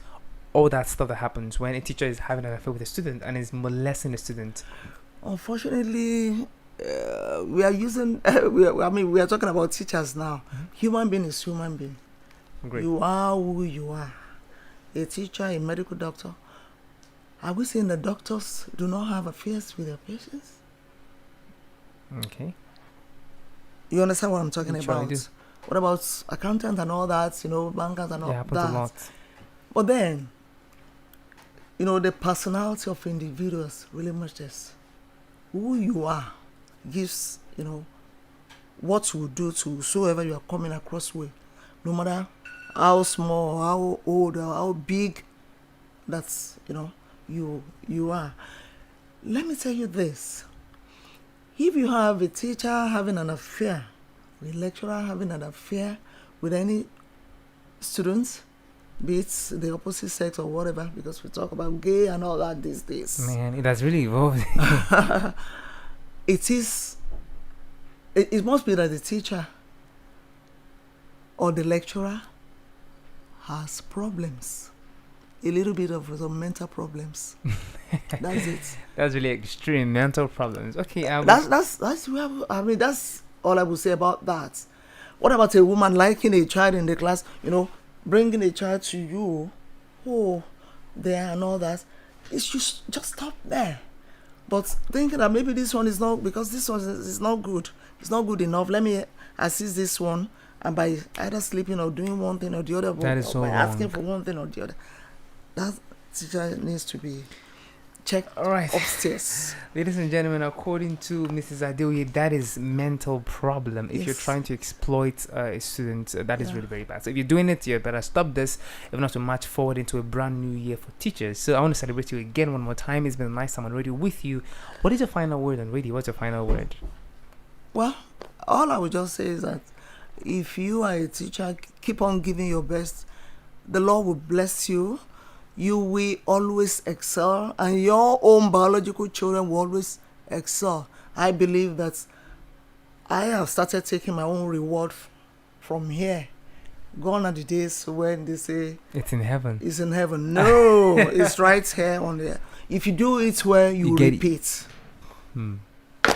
all that stuff that happens when a teacher is having an affair with a student and is molesting a student. Unfortunately, we are using, we are talking about teachers now. Mm-hmm. Human being is human being. Great. You are who you are. A teacher, a medical doctor. Are we saying that doctors do not have affairs with their patients? Okay. You understand what I'm talking about? Do. What about accountants and all that, bankers and all that? Yeah, happens a lot. But then, the personality of individuals really matters. Who you are gives, what you do to whosoever you are coming across with. No matter how small, how old, or how big that's, you are. Let me tell you this. If you have a teacher having an affair, a lecturer having an affair with any students, be it the opposite sex or whatever, because we talk about gay and all that these days. Man, it has really evolved. It must be that the teacher or the lecturer has problems, a little bit of some mental problems. That's it. That's really extreme mental problems. Okay, that's all I would say about that. What about a woman liking a child in the class? Bringing a child to you, there and all that. It's just stop there. But thinking that maybe this one is not, because this one is not good. It's not good enough. Let me assist this one. And by either sleeping or doing one thing or the other, that is so by wrong. asking for one thing or the other, that teacher needs to be checked upstairs. Ladies and gentlemen, according to Mrs. Adeoye, that is mental problem. If you're trying to exploit a student, that is really very bad. So if you're doing it, you better stop this. If not, to march forward into a brand new year for teachers. So I want to celebrate you again one more time. It's been a nice time on radio with you. What is your final word on radio? What's your final word? Well, all I would just say is that if you are a teacher, keep on giving your best. The Lord will bless you. You will always excel, and your own biological children will always excel. I believe that I have started taking my own reward from here. Gone are the days when they say it's in heaven. It's in heaven. No, it's right here on there. If you do it well, you will repeat.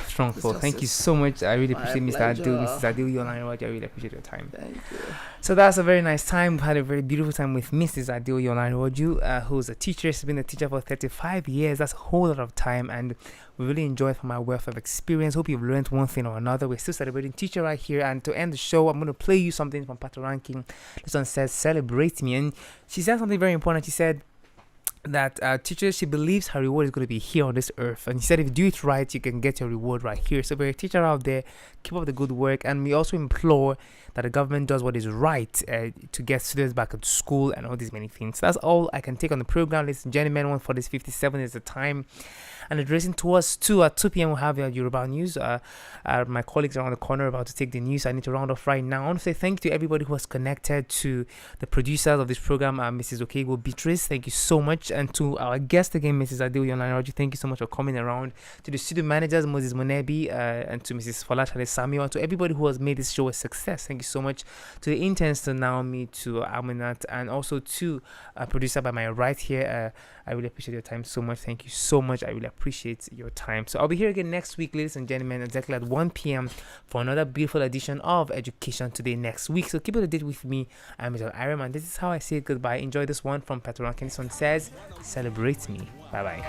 Strong thought. Thank you so much. I really appreciate Mrs. Adeoye. I really appreciate your time. Thank you. So that's a very nice time. We had a very beautiful time with Mrs. Adeoye, who's a teacher. She's been a teacher for 35 years. That's a whole lot of time, and we really enjoyed from our wealth of experience. Hope you've learned one thing or another. We're still celebrating teacher right here, and to end the show, I'm going to play you something from Pato Ranking. This one says, "Celebrate me," and she said something very important. She said that teachers, she believes her reward is going to be here on this earth, and she said if you do it right, you can get your reward right here. So if you're a teacher out there, keep up the good work, and we also implore that the government does what is right to get students back into school and all these many things. So that's all I can take on the program, ladies and gentlemen. 1:47 is the time. And addressing towards 2 at 2 p.m. we'll have Yoruba news. My colleagues are on the corner about to take the news. I need to round off right now. I want to say thank you to everybody who was connected, to the producers of this program, Mrs. Okego Beatrice, thank you so much, and to our guest again, Mrs. Adeoye Olaniroju, thank you so much for coming around, to the studio managers, Moses Monebi, and to Mrs. Folashade Samuel, and to everybody who has made this show a success. Thank you so much to the interns, to Naomi, to Aminat, and also to producer by my right here. I really appreciate your time so much. Thank you so much. I really appreciate your time. So I'll be here again next week, ladies and gentlemen, exactly at 1 p.m. for another beautiful edition of Education Today next week. So keep it a date with me. I'm Mr. Iron, and this is how I say goodbye. Enjoy this one from Patron Kennison says, "Celebrate me." Bye bye.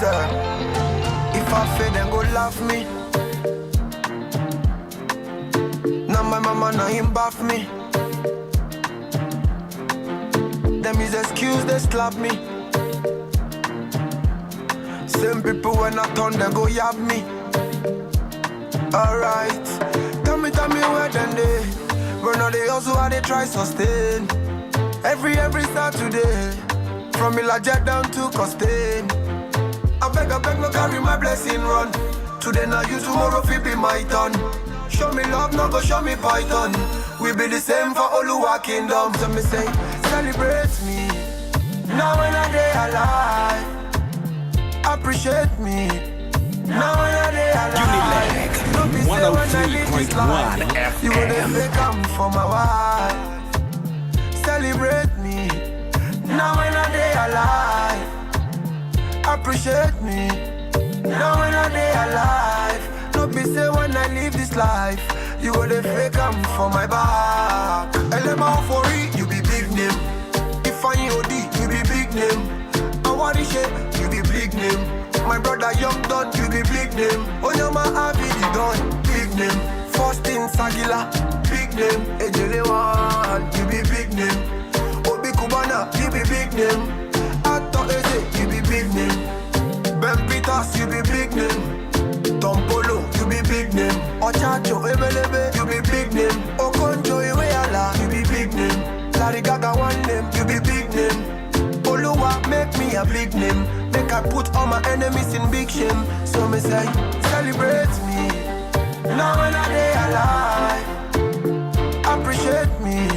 If I fail, then go laugh me. Now my mama, now him bath me. Them is excuse, they slap me. Same people when I turn, they go yab me. Alright, tell me where then they. When all they also how they try sustain. Every Saturday, from Ilajet down to Costain. I beg, no carry my blessing run. Today now you, tomorrow fi be my turn. Show me love, no go show me python. We be the same for Oluwa kingdom. So me say, celebrate me. Now when I day alive, appreciate me. Now when I day alive, don't be say when I live this life, you wouldn't come for my wife. Celebrate me. Now when I day alive, appreciate me. Now when I day alive, don't be say when I live this life, you go the fake I'm for my back. Elema for it, you be big name. If I OD, you be big name. Awarishe, you be big name. My brother Young Don, you be big name. Onyama Abidi Don, big name. First in Sagila, big name. Ejelewan, you be big name. Obi Kubana, you be big name. Ato Eze, you be big name. Ben Peters, you be big name. Tom Polo, you be big name. Ochacho Ebelebe, you be big name. Okonjo Iweala, you be big name. Larry Gaga one name, you be big name. Oluwa make me a big name. Make I put all my enemies in big shame. So me say, celebrate me. Now when I day alive, appreciate me.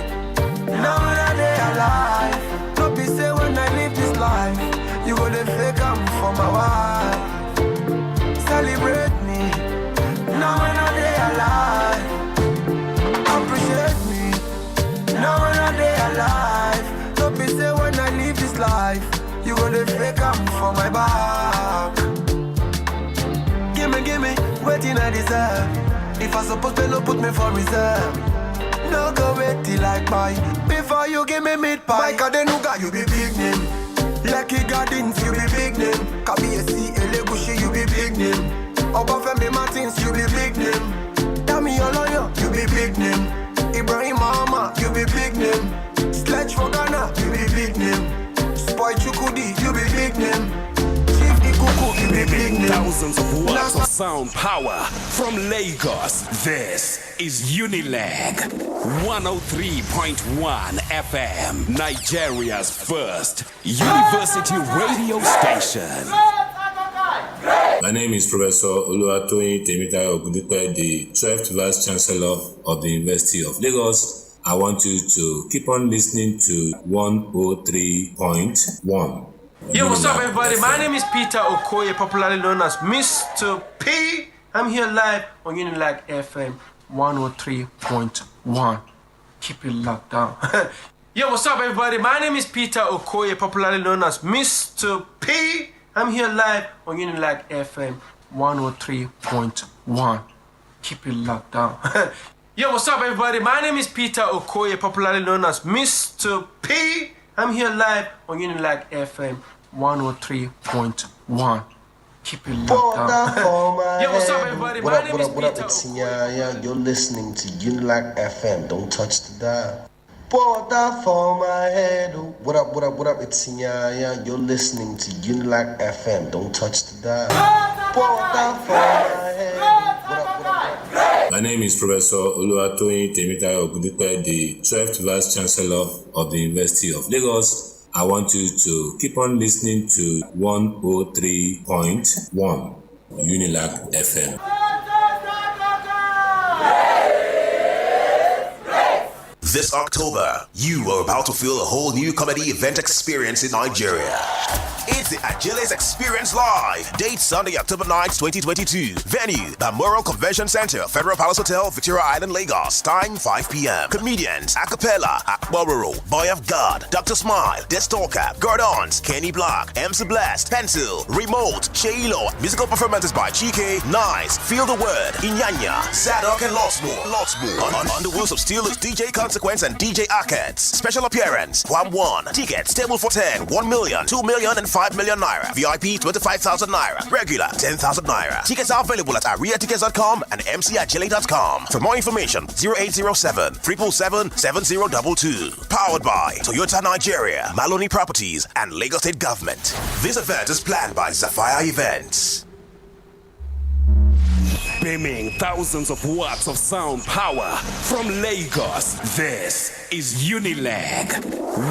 Now when I day alive, don't be say when I live this life, you go the fake I'm for my wife. Celebrate me. Now when I day alive, appreciate me. Now when I day alive, don't be say when I live this life, you go the fake I'm for my back. Gimme, waiting I deserve. If I suppose to no put me for reserve. No go wait till I buy. Before you give me meat pie. Mike Adenuga, you be big name. Lucky Gardens, you be big name. Kabiesi Elegushi, you be big name. Obafemi Martins, you be big name. Dami Oloyo, you be big name. Ibrahim Mahama, you be big name. Sledge for Ghana, you be big name. Spoy Chukudi, you be big name. Chief Ikuku, you be big name. Thousands of watts of sound power from Lagos. This is Unilag 103.1 FM, Nigeria's first university radio station. My name is Professor Oluwatoyin Temitayo Ogundipe, the 12th Vice Chancellor of the University of Lagos. I want you to keep on listening to 103.1. Yo, what's up, everybody? My name is Peter Okoye, popularly known as Mr. P. I'm here live on Unilag FM 103.1. Keep it locked down. Yo, what's up, everybody? My name is Peter Okoye, popularly known as Mr. P. I'm here live on Unilag FM 103.1. Keep it locked down. Yo, what's up, everybody? My name is Peter Okoye, popularly known as Mr. P. I'm here live on Unilag FM 103.1. Keep it locked down. Yo, what's up, everybody? What up? It's Yaya. You're listening to Unilag FM. Don't touch the dial. Water for my head. What up, what up, what up? It's Nyaya. You're listening to Unilag FM. Don't touch the dial. Water for my head. What up, what up, what up? My name is Professor Oluwatoyin Temitayo Ogundipe, the 12th Vice Chancellor of the University of Lagos. I want you to keep on listening to 103.1 Unilag FM. This October, you are about to feel a whole new comedy event experience in Nigeria. It's the Agiles Experience Live. Date Sunday, October 9th, 2022. Venue, the Moral Convention Center, Federal Palace Hotel, Victoria Island, Lagos. Time 5 p.m. Comedians, Acapella, Akbaroro, Boy of God, Dr. Smile, Destalker, Gordons, Kenny Black, MC Blast, Pencil, Remote, Shaylo. Musical performances by Chike, Nice, Feel the Word, Inyanya, Zadok, and lots more. On the Wheels of Steel is DJ Consequence and DJ Arcades. Special appearance, Wham 1. Tickets, table for 10, 1 million, 2 million, and 5 million naira. VIP 25,000 naira. Regular 10,000 naira. Tickets are available at ariatickets.com and mcagile.com. For more information, 0807 777 7022. Powered by Toyota Nigeria, Maloney Properties, and Lagos State Government. This event is planned by Sapphire Events. Beaming thousands of watts of sound power from Lagos. This is Unilag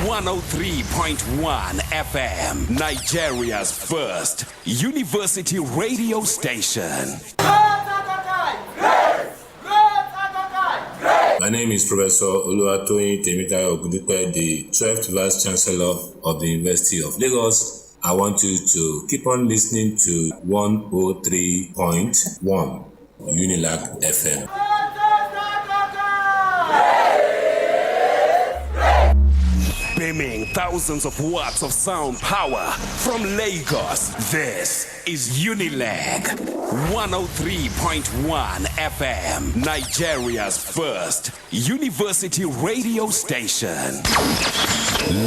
103.1 FM, Nigeria's first university radio station. My name is Professor Oluwatoyin Temitayo Ogundipe, the 12th Vice Chancellor of the University of Lagos. I want you to keep on listening to 103.1 Unilag FM. Beaming thousands of watts of sound power from Lagos. This is Unilag 103.1 FM, Nigeria's first university radio station.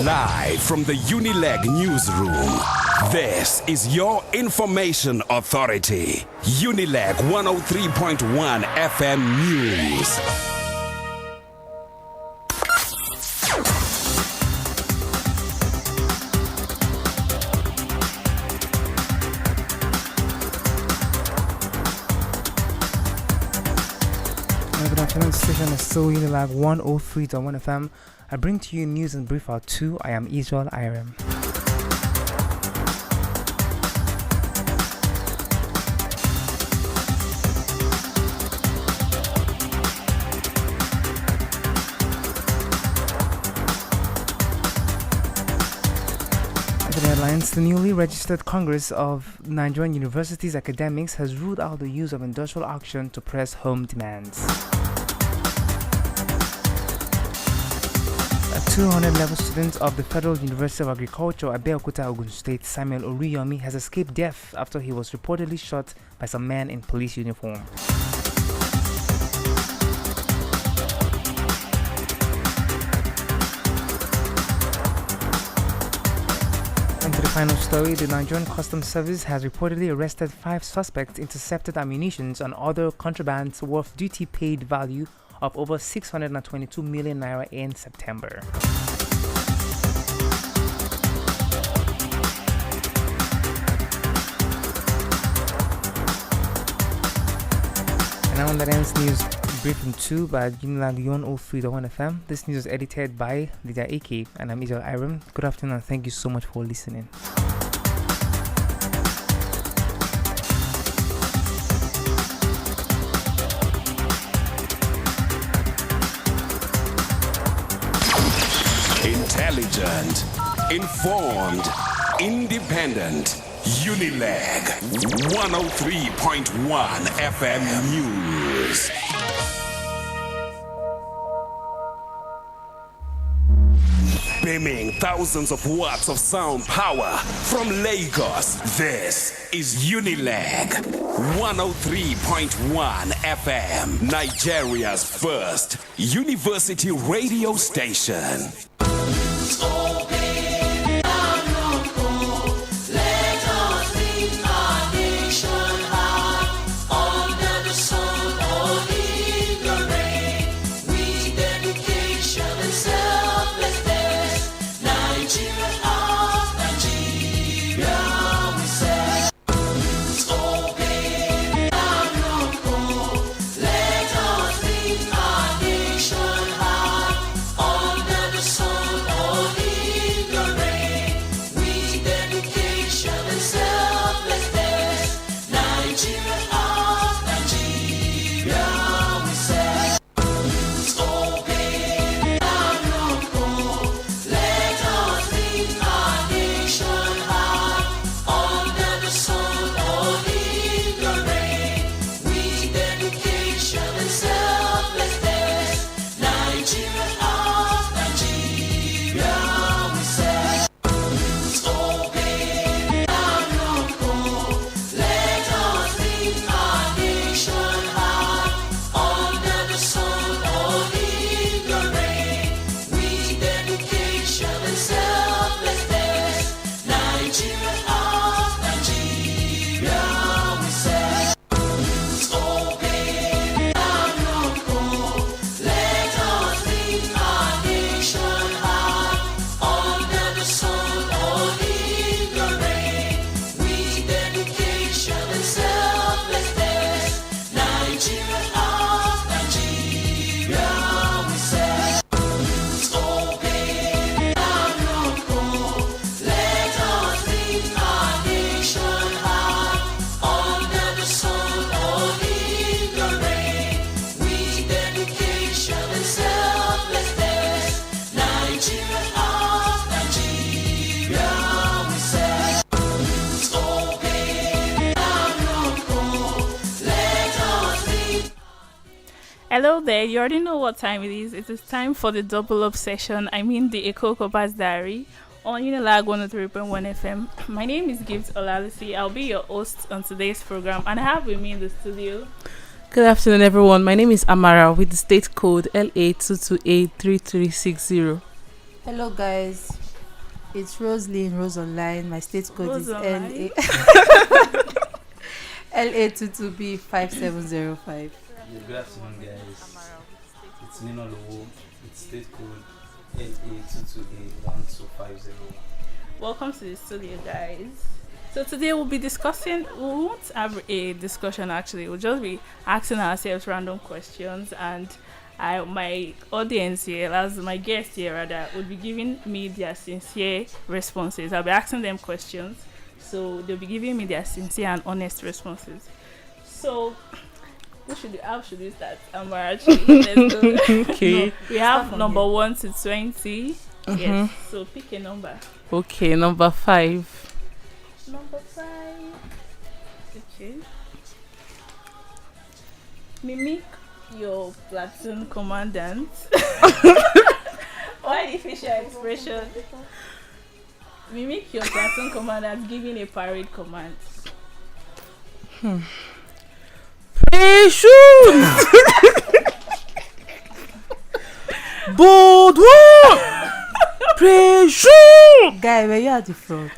Live from the Unilag newsroom, this is your information authority. Unilag 103.1 FM News. Good afternoon, station is still Unilag 103.1 FM. I bring to you news and brief out 2. I am Israel Irem. The headlines: the newly registered Congress of Nigerian Universities Academics has ruled out the use of industrial action to press home demands. A 200-level student of the Federal University of Agriculture, Abeokuta, Ogun State, Samuel Oriyomi, has escaped death after he was reportedly shot by some men in police uniform. Into the final story, the Nigerian Customs Service has reportedly arrested 5 suspects, intercepted ammunition and other contrabands worth duty paid value of over 622 million naira in September. And now that ends news briefing 2 by Unilag 103.1 FM. This news is edited by Lydia AK, and I'm Israel Irem. Good afternoon and thank you so much for listening. Intelligent, informed, independent. Unilag 103.1 FM News. Beaming thousands of watts of sound power from Lagos. This is Unilag 103.1 FM, Nigeria's first university radio station. Under the sun or in the rain, with dedication and self. Hello there, you already know what time it is. It is time for the double up session. I mean the CORPERS Diary on Unilag 103.1 FM. My name is Gift Olalisi. I'll be your host on today's program, and I have with me in the studio. Good afternoon, everyone. My name is Amara with the state code LA2283360. Hello, guys. It's Roslyn Rose Online. My state code Rose is Online. LA22B5705. Good afternoon, guys. It's Nino Lowo. It's state code LA2281250. Welcome to the studio, guys. So today we won't have a discussion actually. We'll just be asking ourselves random questions, and my audience here, as my guest here rather, would be giving me their sincere responses. I'll be asking them questions, so they'll be giving me their sincere and honest responses. So how should we start? Actually, let's go. Okay. No, we have number 1 to 20. Yes. So pick a number. Okay, number 5. Number 5. Okay. Mimic your platoon commandant. Why the facial expression? Mimic your platoon commandant giving a parade command. Pression! Bold one! Pression! Guy, were you at the front?